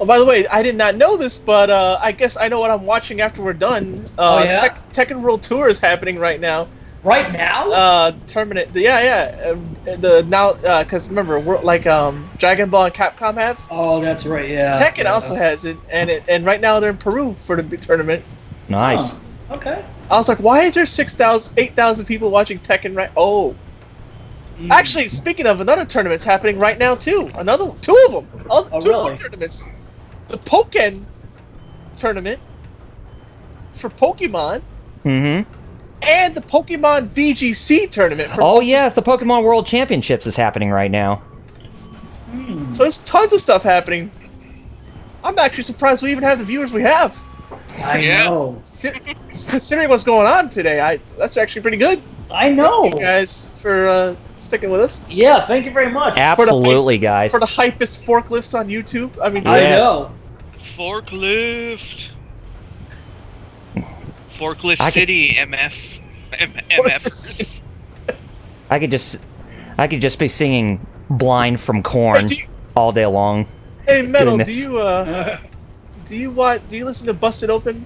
Oh, by the way, I did not know this, but I guess I know what I'm watching after we're done. Oh, yeah? Tekken World Tour is happening right now. Right now? Tournament. Yeah. Because remember, we're like Dragon Ball and Capcom have. Oh, that's right. Yeah. Tekken also has it, and right now they're in Peru for the big tournament. Nice. Oh, okay. I was like, why is there 8,000 people watching Tekken right? Oh. Actually, speaking of, another tournament's happening right now too. Two of them. Two really? more tournaments. The Pokken tournament for Pokemon, Mm-hmm. and the Pokemon VGC tournament. For Oh, yes, the Pokemon World Championships is happening right now. So there's tons of stuff happening. I'm actually surprised we even have the viewers we have. I Yeah. know. Considering what's going on today, that's actually pretty good. I know. Thank you guys for sticking with us. Yeah, thank you very much. Absolutely, guys. For the hypest forklifts on YouTube. I mean, I Yes. know. Forklift. Forklift I could- City, MFers. I could just be singing "Blind from Corn" Hey, do you- all day long. Hey, Metal, Goodness. do you listen to Busted Open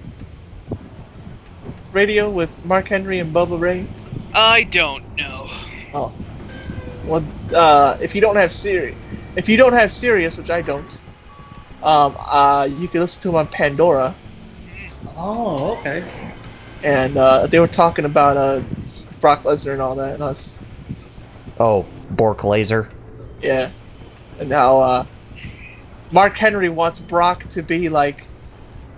radio with Mark Henry and Bubba Ray? I don't know. Oh. Well, if you don't have Sirius, which I don't, you can listen to them on Pandora. Oh, okay. And they were talking about Brock Lesnar and all that, and us. Oh, Bork Laser. Yeah. And now Mark Henry wants Brock to be like,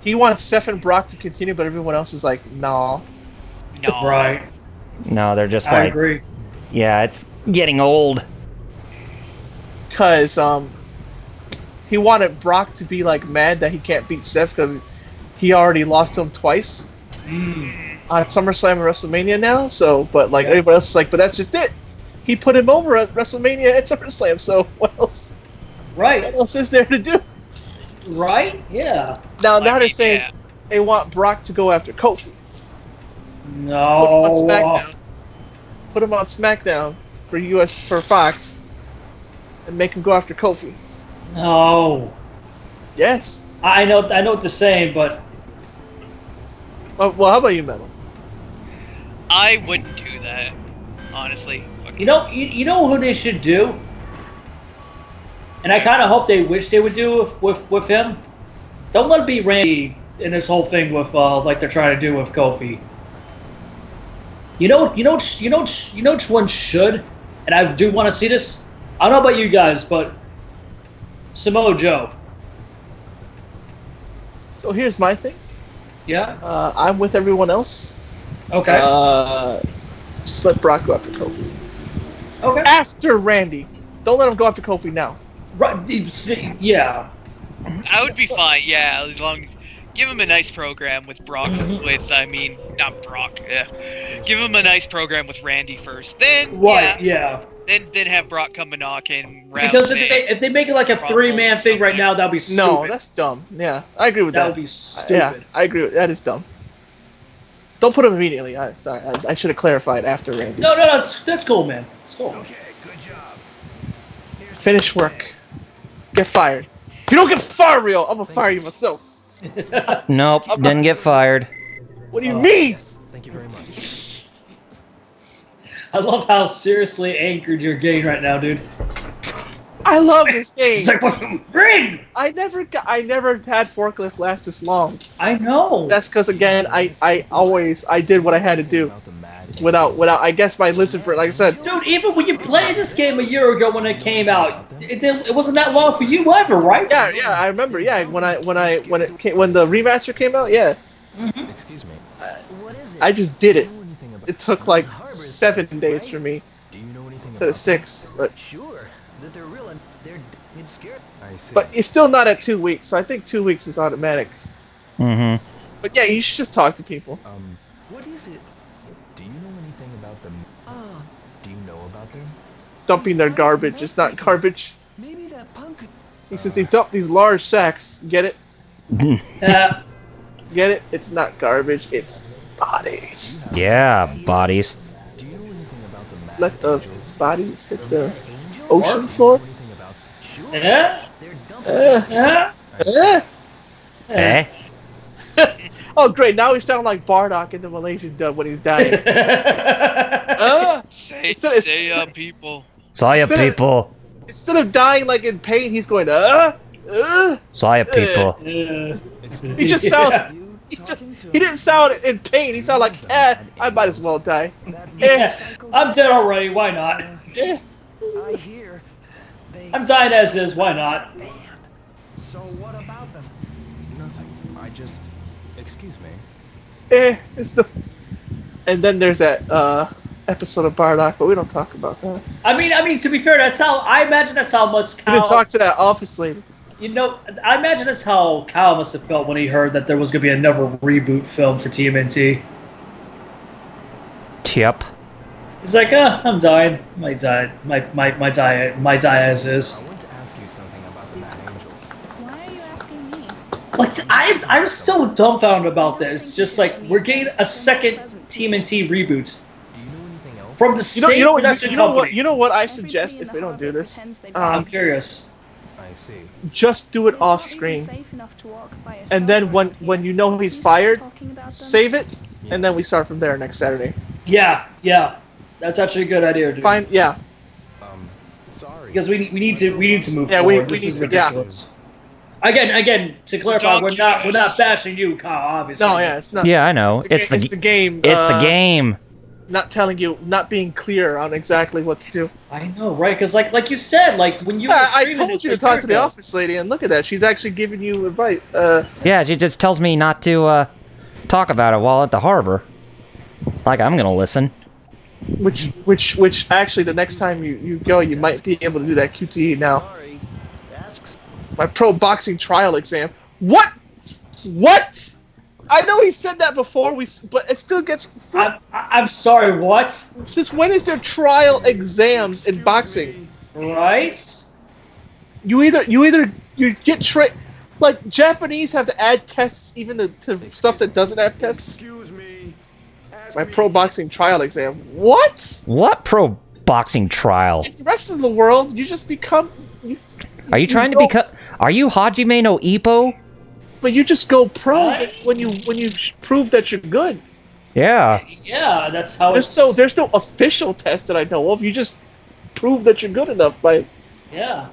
he wants Seth and Brock to continue, but everyone else is like, nah. No. Right. No, they're just I like, agree. yeah, it's getting old. Because he wanted Brock to be like mad that he can't beat Seth because he already lost to him twice on SummerSlam and WrestleMania now. So, but like everybody else is like, but that's just it. He put him over at WrestleMania and SummerSlam. So what else? Right. What else is there to do? Right? Yeah. Now I they're mean, saying yeah. they want Brock to go after Kofi. No. Put him on SmackDown. Put him on SmackDown for Fox, and make him go after Kofi. No. Yes. I know what they're saying, but Well, how about you, Metal? I wouldn't do that, honestly. Fuck. you know who they should do? And I kind of hope they wish they would do with him. Don't let it be Randy in this whole thing with like they're trying to do with Kofi. which one should, and I do want to see this. I don't know about you guys, but Samoa Joe. So here's my thing. Yeah. I'm with everyone else. Okay. Just let Brock go after Kofi. Okay. After Randy. Don't let him go after Kofi now. Right. Yeah. I would be fine. Yeah, as long give him a nice program with Brock. Not Brock. Yeah. Give him a nice program with Randy first. Then Right. Yeah. Then have Brock come and knock in. Because if they make it like a 3-man thing right now, that'd be stupid. No, that's dumb. Yeah, I agree with that. That would be stupid. Yeah, I agree with that. Is dumb. Don't put him immediately. Sorry, I should have clarified after Randy. No, that's cool, man. It's cool. Okay, good job. Finish work. Get fired. If you don't get fired, Rio, I'm gonna fire you myself. Nope, didn't get fired. What do you mean? Thank you very much. I love how seriously anchored you're getting right now, dude. I love this game. It's like fucking ring. I never had forklift last this long. I know. That's because again, I did what I had to do. Without I guess my lizard brain, like I said. Dude, even when you played this game a year ago when it came out, it wasn't that long for you either, right? Yeah, I remember. Yeah, when the remaster came out, yeah. Mm-hmm. Excuse me. I just did it. Do you know anything about It took like 7 days for me Do you know anything instead of about 6, but Sure, that they're real and they're scared. I see. but it's still not at 2 weeks. So I think 2 weeks is automatic. Mm-hmm. But yeah, you should just talk to people. What is it? Do you know anything about them? Do you know about them? Dumping their garbage. It's not garbage. Maybe that punk could. He says they dump these large sacks. Get it? Yeah. Get it? It's not garbage. It's bodies. Yeah, bodies. Do you know anything about the mad Let the angels? bodies hit the ocean floor. Anything about Sure, Yeah. they're Eh, dumping. eh. Eh? Oh great! Now he's sounding like Bardock in the Malaysian dub when he's dying. Say Instead- people. Saw ya, Instead of- people. Instead of dying like in pain, he's going Saw ya, people. Yeah. He just sound. Yeah. He didn't sound in pain. He sounded like, I might as well die. Yeah. I'm dead already. Why not? Eh. I hear. They I'm dying as is. Why not? banned. So what about them? nothing. I just. Excuse me. It's the. And then there's that episode of Bardock, but we don't talk about that. I mean, to be fair, that's how I imagine that's how much We Kyle. didn't talk to that office lady. You know, I imagine that's how Kyle must have felt when he heard that there was going to be another reboot film for TMNT. Yep. He's like, I'm dying. My die as is. I want to ask you something about the mad angels. Why are you asking me? Like, I'm still dumbfounded about this. It's just like we're getting a second TMNT reboot Do you know anything else? from the same production company. You know what I suggest if we don't do this? I'm curious. I see. Just do it off screen, and then when you know he's fired, save it, and then we start from there next Saturday. Yeah, that's actually a good idea, dude. Fine, yeah. Sorry. Because we need to move Yeah, forward. we This need is to, yeah. ridiculous. Again, to clarify, we're not Ridiculous. bashing you, Kyle. Obviously. No, yeah, it's not. Yeah, I know. It's the game. It's the game. Not telling you, not being clear on exactly what to do. I know, right? Because like you said, like when you. were I streaming told this you to a talk year to the ago. office lady, and look at that. She's actually giving you advice. Yeah, she just tells me not to talk about it while at the harbor. Like I'm gonna listen. Which actually, the next time you go, you might be able to do that QTE now. Sorry. Asks. My pro boxing trial exam. What? I know he said that before, but it still gets. I'm sorry. What? Since when is there trial exams in boxing? Right? You get like Japanese have to add tests even to stuff that doesn't have tests. Excuse me. Ask My me pro boxing trial exam. What? What pro boxing trial? In the rest of the world, you just become. Are you trying to become? Are you Hajime no Ippo? But you just go pro What? when you prove that you're good. Yeah. Yeah, that's how There's no official test that I know of. You just prove that you're good enough by Yeah.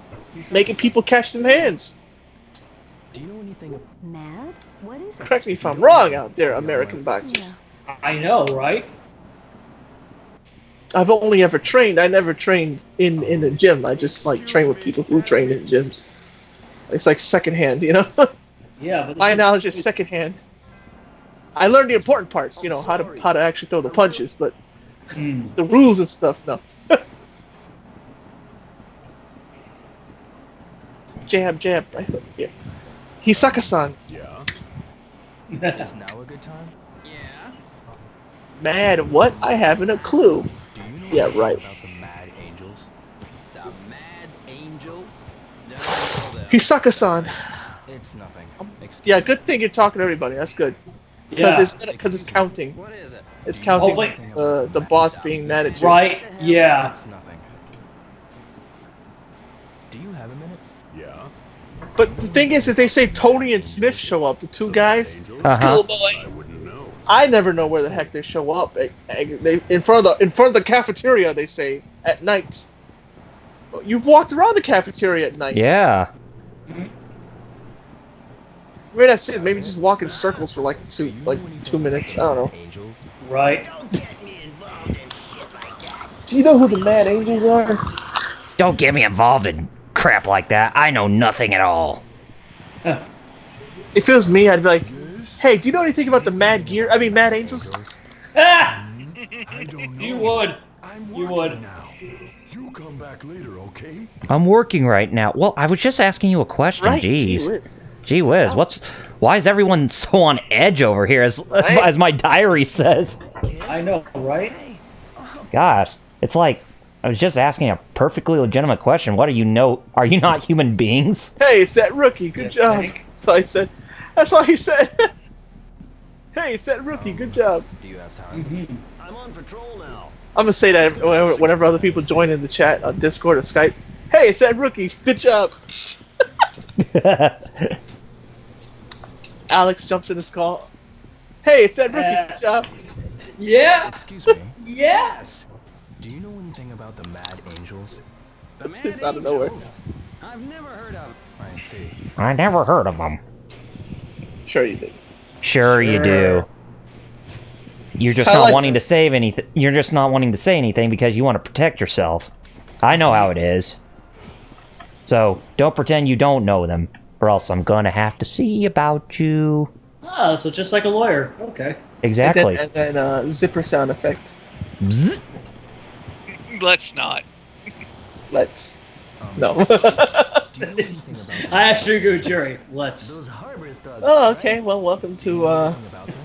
making people catch them hands. Do you know anything? Mad? What is it? Correct me if I'm wrong out there, American boxers. Yeah. I know, right? I've only ever trained. I never trained in a gym. I just like train with people who train in gyms. It's like secondhand, you know. Yeah, but My knowledge is secondhand. I learned the important parts, you know, how to actually throw the punches, but the rules and stuff, no. Jab, jab, right hook, yeah. Hisaka-san. Yeah. Is now a good time? Yeah. Mad what? I haven't a clue. Do you know Yeah, anything right. about the Mad Angels? The Mad Angels? No, no. Hisaka-san. It's nothing. Excuse Yeah, me. good thing you're talking to everybody. That's good. yeah, Because it's counting. What is it? It's counting Oh, wait. the boss being mad at you. right. Yeah. It's nothing. Do you have a minute? Yeah. But the thing is, they say Tony and Smith show up, the two guys. Uh-huh. Schoolboy. I wouldn't know. I never know where the heck they show up. They in front of the cafeteria. They say at night. But you've walked around the cafeteria at night. Yeah. Maybe that's it. Maybe just walk in circles for like two minutes. I don't know. Angels? Right. Don't get me involved in shit like that. Do you know who the Mad Angels are? Don't get me involved in crap like that. I know nothing at all. If it was me, I'd be like, "Hey, do you know anything about the Mad Angels?" Ah! I don't know. You would. I'm You working would. now. You come back later, okay? I'm working right now. Well, I was just asking you a question. Right? Jeez. Gee whiz. Gee whiz. Why is everyone so on edge over here, as my diary says? I know, right? Gosh, it's like I was just asking a perfectly legitimate question. What do you know? Are you not human beings? Hey, it's that rookie. Good job. Hank. That's all I said. That's all he said. Hey, it's that rookie. Good job. Do you have time? Mhm. I'm on patrol now. I'm gonna say that whenever other people join in the chat on Discord or Skype. Hey, it's that rookie. Good job. Alex jumps in his call. Hey, it's that rookie. Good job. Yeah. Excuse me. Yes. Do you know anything about the Mad Angels? The Mad It's out of nowhere. Angels? I've never heard of. I see. I never heard of them. Sure you did. Sure you do. You're just I not like wanting her. to save anything. You're just not wanting to say anything because you want to protect yourself. I know how it is. So don't pretend you don't know them, or else I'm gonna have to see about you. Ah, so just like a lawyer. Okay. Exactly. And then zipper sound effect. Bzz. Let's not. Let's. No. Do you know anything about them? I actually agree with Jerry. Let's. Those harbor thugs. Oh, okay. Well, welcome Do you to know anything about them?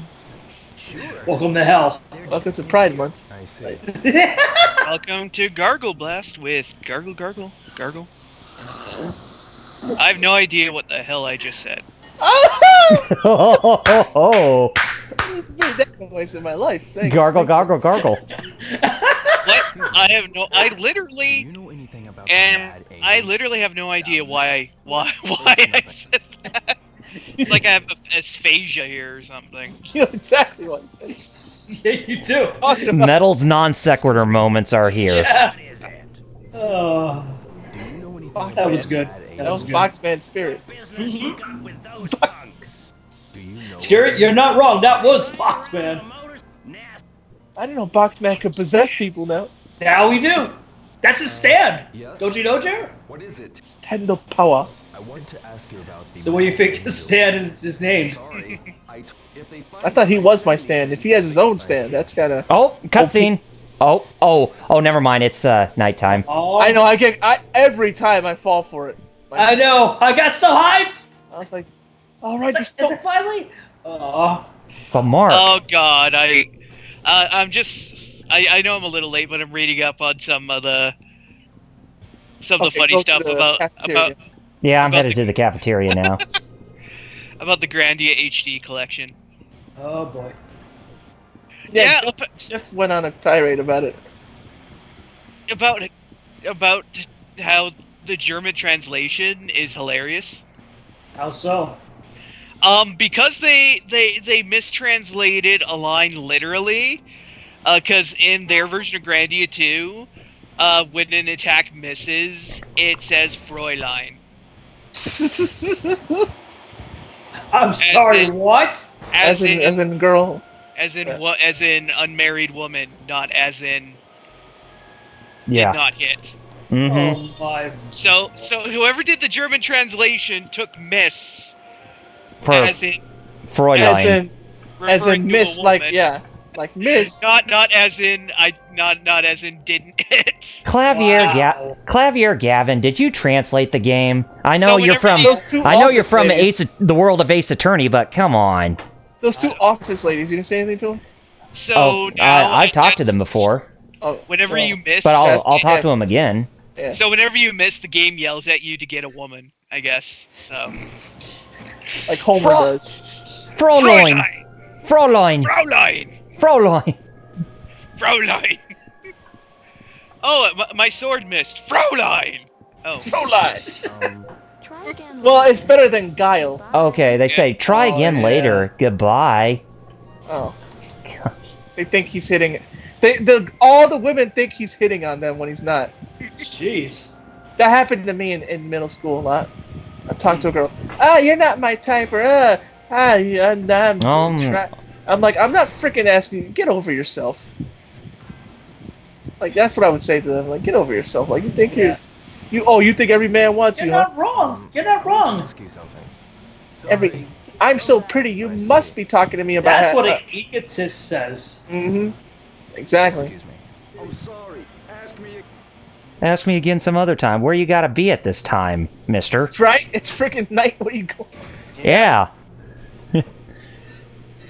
Sure. Welcome to hell. welcome to Pride Month. I see. Welcome to Gargle Blast with Gargle Gargle Gargle. I have no idea what the hell I just said. Oh, Made that noise in my life. Thanks. gargle, gargle, gargle. What? I have no. I Do literally you know anything about the and Mad Angels? I literally have no idea why I said that. It's like I have asphasia here or something. You know exactly what he said. Yeah, you do. Talking about Metal's non sequitur moments are here. Yeah. What is it? Oh. Do you know anything That about was the good. Mad that was Angels? Boxman spirit. Business you got with those punks. Do you know? Jerry, you're not wrong. That was Fox, man. Nasty. I didn't know Boxman could possess people now. Now we do. That's his stand. Yes. Don't you know, Jerry? What is it? It's tender power. I want to ask you about the. So what do you Mad think his Angels. stand is his name? Sorry. If they find I thought he was my you, stand. If he has his own stand, that's gotta. Oh, cutscene. Oh, never mind. It's nighttime. Oh, I know. Every time I fall for it. I know. I got so hyped. I was like, all right, Is just it don't. finally? Oh. But Mark, Oh God, I'm just. I know I'm a little late, but I'm reading up on some of the Okay, funny go to stuff the about cafeteria. yeah, I'm about headed the- to the cafeteria now. about the Grandia HD collection. Oh boy. Yeah, Yeah, Jeff went on a tirade about it. about how the German translation is hilarious. How so? Because they mistranslated a line literally. Because in their version of Grandia 2, when an attack misses, it says Fräulein. I'm sorry. in- What? As in girl. as in unmarried woman, not as in Yeah. did not hit. Mm-hmm. Oh my. So whoever did the German translation took Miss For as in Fraulein. As referring in to miss, a like woman. yeah, like miss. Not as in not as in didn't hit. Wow. Clavier Gavin, did you translate the game? I know So you're whenever from. you- Those two I know you're office from ladies. the world of Ace Attorney, but come on. Those two office ladies. You didn't say anything to them. So now I've talked to guess them before, Oh, Whenever well, you miss, but I'll That's- talk to them again. Yeah. so whenever you miss, the game yells at you to get a woman. I guess so. Like Homer Fro- does. Fraulein, Fraulein, Fraulein, Fraulein. Fraulein. Oh, my sword missed. Fraulein. Oh, Fraulein. Try again. Well, it's better than Guile. Okay, they say try Oh, again yeah. later. Goodbye. Oh. They think he's hitting. All the women think he's hitting on them when he's not. Jeez. That happened to me in middle school a lot. I talked to a girl. You're not my type, or yeah, I'm like, I'm not freaking asking you. Get over yourself. Like that's what I would say to them. Like, get over yourself. Like you think Yeah. you think every man wants You're you, huh? not wrong. You're not wrong. Ask you something. Every I'm so pretty. You must be talking to me about. That's what an egotist says. Mm-hmm. Exactly. Excuse me. I'm sorry. Ask me again. Ask me again some other time. Where you gotta be at this time, mister? That's right. It's freaking night. Where you go? Yeah.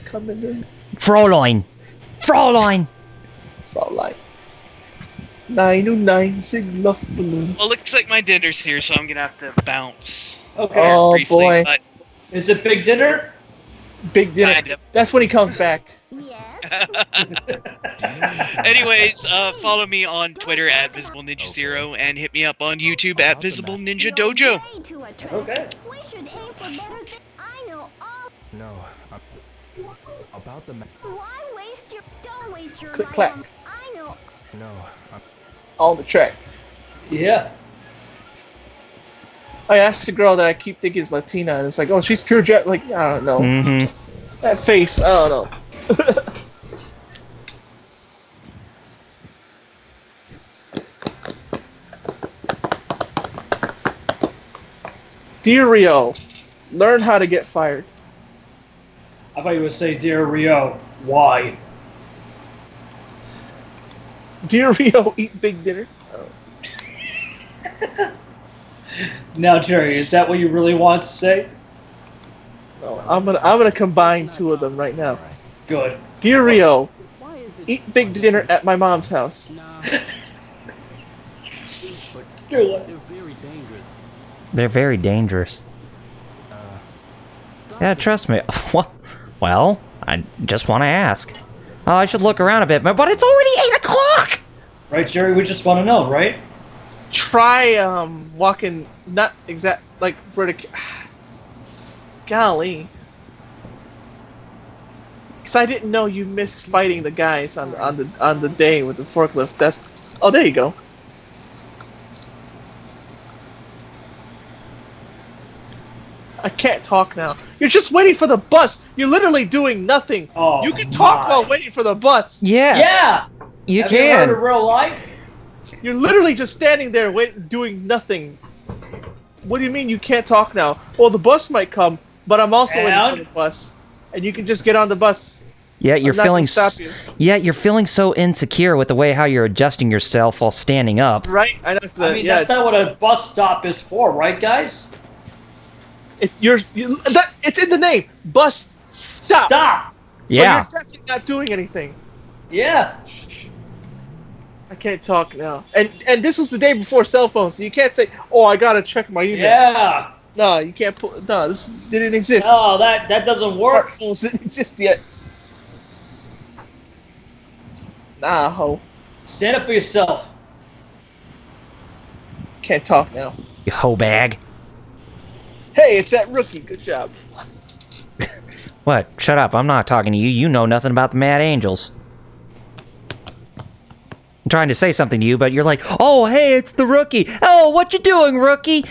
Coming in. Fraulein. Fraulein. Fraulein. 909 Sig Luft Balloons. well, looks like my dinner's here, so I'm gonna have to bounce. Okay. Oh, briefly, boy. But Is it big dinner? Big dinner. kind of. That's when he comes back. Yes. Anyways, follow me on Twitter at VisibleNinja0 and hit me up on YouTube at Visible Ninja Dojo. Way too attractive. Okay. We should aim for better things. I know all. No. About the. Why waste your? Don't waste your Click, life clack. on- I know. No. On the track. Yeah. I asked a girl that I keep thinking is Latina, and it's like, oh, she's pure jet. Like, I don't know. Mm-hmm. That face, I don't know. Dear Rio, learn how to get fired. I thought you would say, Dear Rio, why? Dear Rio, eat big dinner. Now, Jerry, is that what you really want to say? No, I'm gonna combine two of them right now. Good. Dear Rio, eat big dinner at my mom's house. You're like- They're very dangerous. Yeah, trust me. Well, I just want to ask. Oh, I should look around a bit, but it's already 8 o'clock! Right, Jerry? We just want to know, right? Try walking, not exact like where the. Golly. Because I didn't know you missed fighting the guys on the day with the forklift. That's. Oh, there you go. I can't talk now. You're just waiting for the bus. You're literally doing nothing. Oh, You can talk my. while waiting for the bus. Yes! Yeah! You Have you heard can! of real life? You're literally just standing there doing nothing. What do you mean you can't talk now? Well, the bus might come, but I'm also waiting And? for the bus. And you can just get on the bus. Yeah, you're I'm not feeling gonna stop you. Yeah, you're feeling so insecure with the way how you're adjusting yourself while standing up. Right? I know. 'Cause, I mean, yeah, that's not what a bus stop is for, right, guys? it's in the name. Bus stop. Stop! So Yeah. you're definitely not doing anything. Yeah. I can't talk now. And this was the day before cell phones, so you can't say, "Oh, I gotta check my email." Yeah. No, you can't put. No, this didn't exist. No, that doesn't work. Smartphones didn't exist yet. Nah, ho. Stand up for yourself. Can't talk now. You hoe bag. Hey, it's that rookie. Good job. What? Shut up, I'm not talking to you. You know nothing about the Mad Angels. I'm trying to say something to you, but you're like, oh, hey, it's the rookie. Oh, what you doing, rookie?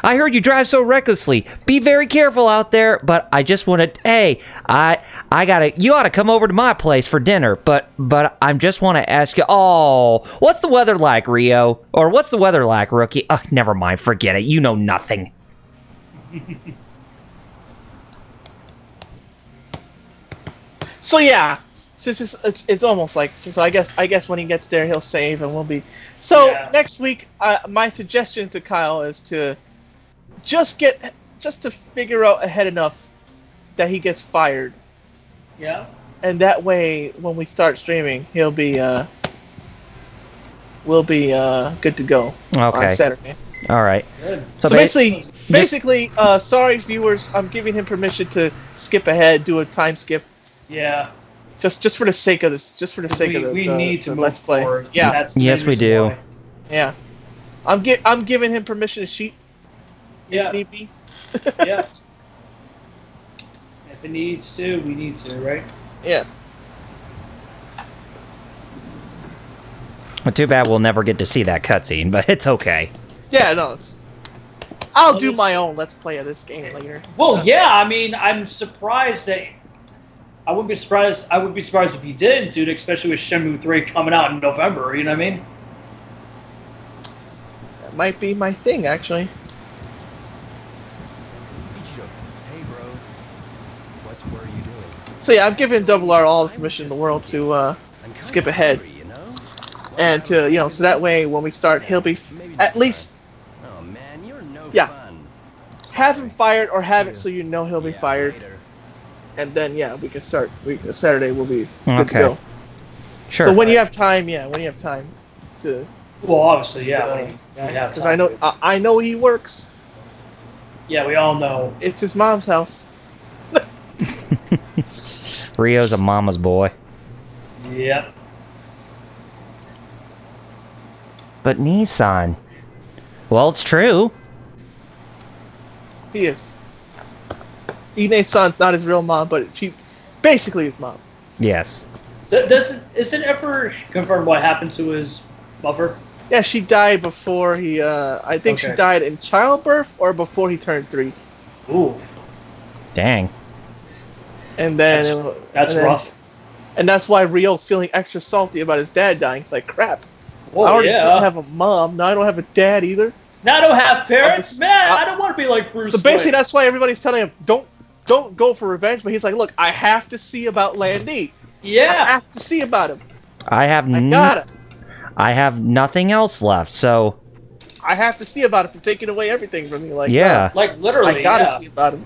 I heard you drive so recklessly. Be very careful out there. But I just want to. Hey, I gotta. You ought to come over to my place for dinner. But I just want to ask you. Oh, what's the weather like, Rio? Or what's the weather like, Rookie? Never mind. Forget it. You know nothing. So yeah, since it's almost like, so I guess when he gets there he'll save and we'll be. So next week, my suggestion to Kyle is to just to figure out ahead enough that he gets fired. Yeah. And that way, when we start streaming, we'll be good to go on Saturday. All right. Good. So basically, sorry viewers, I'm giving him permission to skip ahead, do a time skip. Yeah. Just for the sake of this, we need to move let's play. forward. Yeah. That's the Yes, main we reason do. why. Yeah. I'm giving him permission to cheat. Yeah. If need be. Yeah. If it needs to, we need to, right? Yeah. Well, too bad we'll never get to see that cutscene, but it's okay. Yeah, no, I'll do my own let's play of this game later. Well, yeah, I mean, I'm surprised that I wouldn't be surprised. I would be surprised if he didn't, dude. Especially with Shenmue 3 coming out in November. You know what I mean? That might be my thing, actually. Hey, bro. What were you doing? So yeah, I'm giving Double R all the permission in the world to skip ahead, You know? and to so that way when we start, he'll be at least Oh man, you're no fun. have him fired or have it so you know he'll be fired, Later. and then we can start. Saturday will be good to Okay. go. Sure. So when you have time, to. Well, obviously, yeah. Because I know he works. Yeah, we all know. It's his mom's house. Rio's a mama's boy. Yep. But Nissan. Well, it's true. He is. Ine-san's not his real mom, but she basically his mom. Yes. Is it ever confirmed what happened to his mother? Yeah, she died before he. I think she died in childbirth or before he turned 3. Ooh. Dang. And then That's rough. And that's why Rio's feeling extra salty about his dad dying. It's like crap. Oh, I already didn't have a mom. Now I don't have a dad either. Now I don't have parents. I don't want to be like Bruce. So basically, Wayne. that's why everybody's telling him don't go for revenge. But he's like, look, I have to see about Landy. Yeah. I have to see about him. I have nothing else left, so I have to see about it for taking away everything from me. Like like literally. I gotta see about him.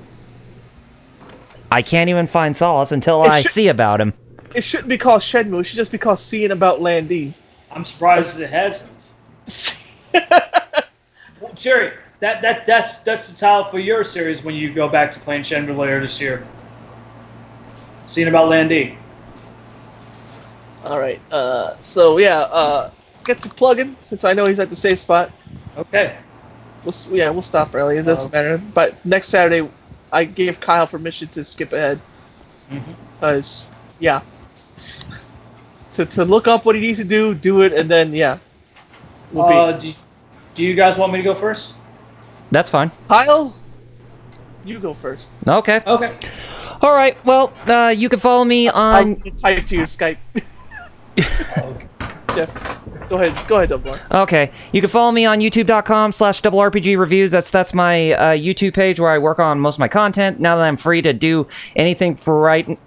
I can't even find solace until I see about him. It shouldn't be called Shenmue. It should just be called seeing about Landy. I'm surprised it hasn't. Well, Jerry, that's the title for your series when you go back to playing Shenmue later this year. Seeing about Landy. All right. So yeah. Get to plugging since I know he's at the safe spot. Okay. We'll stop early. It doesn't matter. But next Saturday, I gave Kyle permission to skip ahead. Because to look up what he needs to do it, and then do you guys want me to go first? That's fine. Kyle, you go first. Okay. Okay. All right. Well, you can follow me on. I'll type to you Skype. Jeff, go ahead, Double R. Okay, you can follow me on youtube.com/RPG reviews. That's my YouTube page where I work on most of my content. Now that I'm free to do anything for right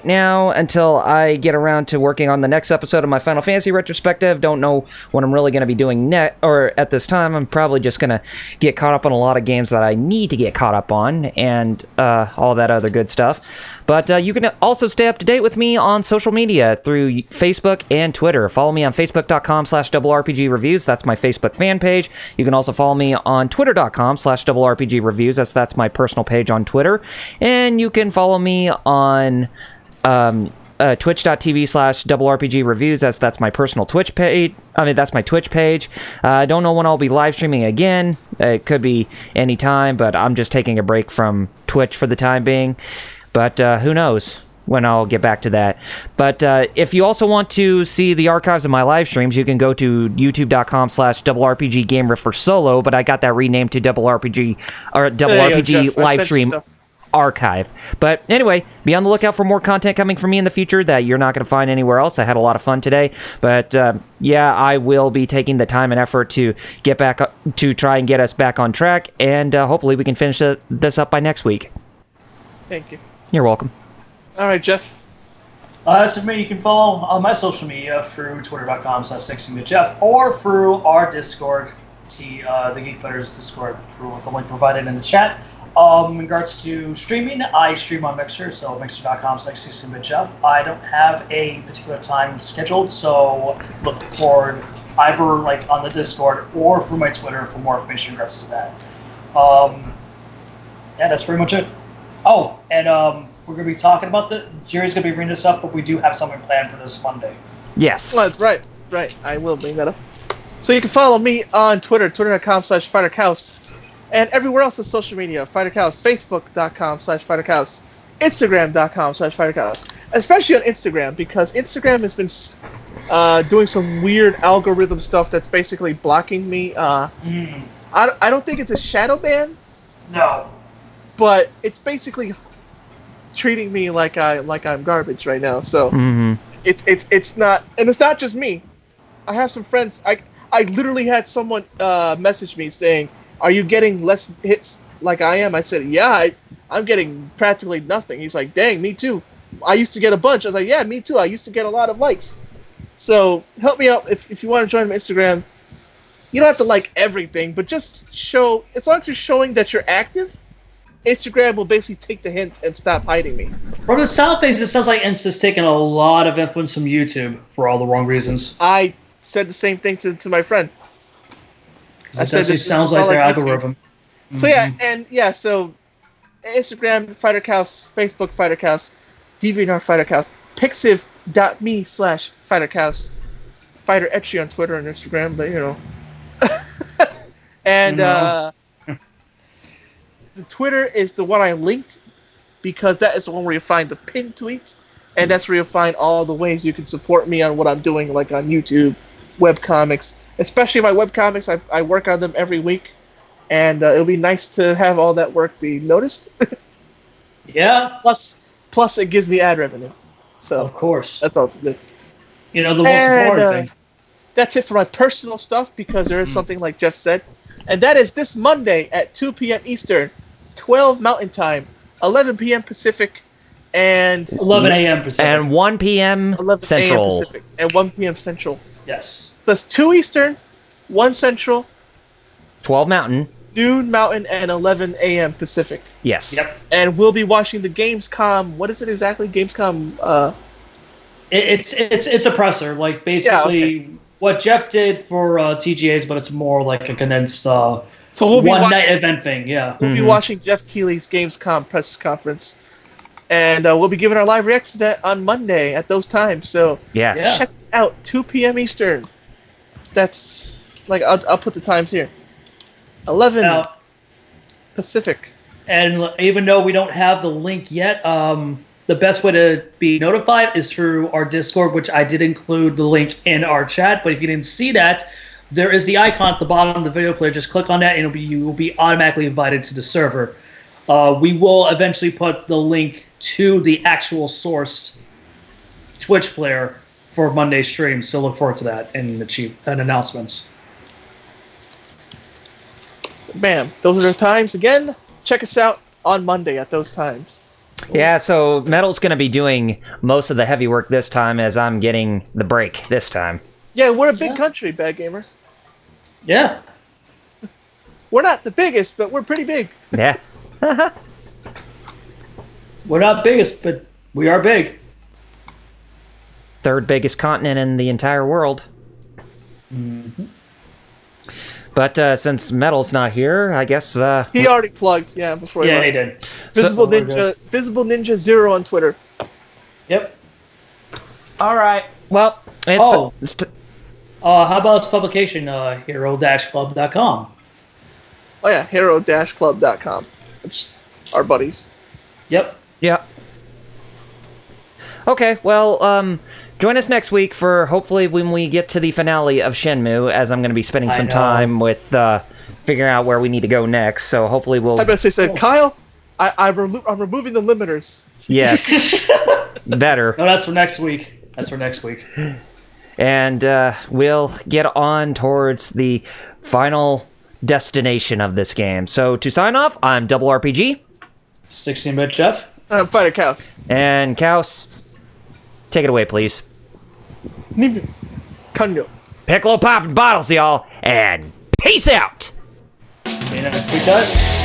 now until I get around to working on the next episode of my Final Fantasy retrospective. Don't know what I'm really going to be doing at this time. I'm probably just going to get caught up on a lot of games that I need to get caught up on and all that other good stuff. But you can also stay up to date with me on social media through Facebook and Twitter. Follow me on Facebook.com/RPG reviews. That's my Facebook fan page. You can also follow me on Twitter.com/RPG reviews. That's my personal page on Twitter. And you can follow me on Twitch.tv/RPG reviews. That's my personal Twitch page. That's my Twitch page. I don't know when I'll be live streaming again. It could be any time, but I'm just taking a break from Twitch for the time being. But who knows? when I'll get back to that. But if you also want to see the archives of my live streams, you can go to youtube.com/DoubleRPGGamer for solo, but I got that renamed to Double RPG Jeff, I live sent stream stuff. archive. But anyway, be on the lookout for more content coming from me in the future that you're not going to find anywhere else. I had a lot of fun today, but yeah, I will be taking the time and effort to get back to try and get us back on track, and hopefully we can finish this up by next week. Thank you. You're welcome. All right, Jeff. So me, you can follow on my social media through twitter.com/sexingwithjeff or through our Discord, the Geek Fighters Discord, through the link provided in the chat. In regards to streaming, I stream on Mixer, so mixer.com/sexingwithjeff. I don't have a particular time scheduled, so look forward either like on the Discord or through my Twitter for more information in regards to that. Yeah, that's pretty much it. Oh, and we're going to be talking about Jerry's going to be bringing this up, but we do have something planned for this Monday. Yes. Well, that's right. Right. I will bring that up. So you can follow me on Twitter, twitter.com/FighterCows, and everywhere else on social media, FighterCows, Facebook.com/FighterCows, Instagram.com/FighterCows, especially on Instagram, because Instagram has been doing some weird algorithm stuff that's basically blocking me. I don't think it's a shadow ban. No. But it's basically treating me like I'm garbage right now. So it's not, and it's not just me. I have some friends. I literally had someone message me saying, "Are you getting less hits like I am?" I said, "Yeah, I'm getting practically nothing." He's like, "Dang, me too. I used to get a bunch." I was like, "Yeah, me too. I used to get a lot of likes." So help me out if you want to join my Instagram. You don't have to like everything, but just show, as long as you're showing that you're active, Instagram will basically take the hint and stop hiding me. From the South Base, it sounds like Insta's taking a lot of influence from YouTube for all the wrong reasons. I said the same thing to my friend. I said this sounds like their algorithm. So so Instagram FighterCows, Facebook FighterCows, DeviantArt FighterCows, Pixiv.me/FighterCows, Fighter Etchy on Twitter and Instagram, but you know. And the Twitter is the one I linked because that is the one where you find the pinned tweets, and that's where you'll find all the ways you can support me on what I'm doing, like on YouTube, webcomics, especially my webcomics. I work on them every week, and it'll be nice to have all that work be noticed. Yeah. Plus, it gives me ad revenue. So of course, that's also good. You know, the most important thing. That's it for my personal stuff, because there is something like Jeff said, and that is this Monday at 2 p.m. Eastern, 12 Mountain Time, 11 p.m. Pacific, and 11 a.m. Pacific, and 1 p.m. 11 Central. a.m. Pacific, and 1 p.m. Central. Yes. So that's 2 Eastern, 1 Central, 12 Mountain, noon Mountain, and 11 a.m. Pacific. Yes. Yep. And we'll be watching the Gamescom. What is it exactly? Gamescom. It's a presser, like basically what Jeff did for TGA's, but it's more like a condensed so we'll be one-night event thing. Yeah. We'll be watching Jeff Keighley's Gamescom press conference, and we'll be giving our live reactions to that on Monday at those times. So Yes. check it out, 2 p.m. Eastern. That's like I'll put the times here. 11 Pacific. And even though we don't have the link yet, the best way to be notified is through our Discord, which I did include the link in our chat. But if you didn't see that, there is the icon at the bottom of the video player. Just click on that, and you will be automatically invited to the server. We will eventually put the link to the actual sourced Twitch player for Monday's stream. So look forward to that and announcements. Bam. Those are the times. Again, check us out on Monday at those times. Yeah, so Metal's going to be doing most of the heavy work this time, as I'm getting the break this time. Yeah, we're a big country, Bad Gamer. Yeah. We're not the biggest, but we're pretty big. Yeah. We're not biggest, but we are big. Third biggest continent in the entire world. Mm-hmm. But since Metal's not here, I guess... he already plugged, before he left. He did. Visible Ninja 0 on Twitter. Yep. All right. Well, it's... how about its publication, hero-club.com? Oh yeah, hero-club.com. Which is our buddies. Yep. Yeah. Okay, well, join us next week for hopefully when we get to the finale of Shenmue, as I'm going to be spending some time with figuring out where we need to go next. So hopefully we'll. I better say, Kyle, I'm removing the limiters. Yes, better. No, that's for next week. That's for next week. And we'll get on towards the final destination of this game. So to sign off, I'm Double RPG. 16-bit Jeff. I'm Fighter Kaus. And Kaus, take it away, please. Nimu. Kanyo. Piccolo popping bottles, y'all, and peace out! See you next week, guys.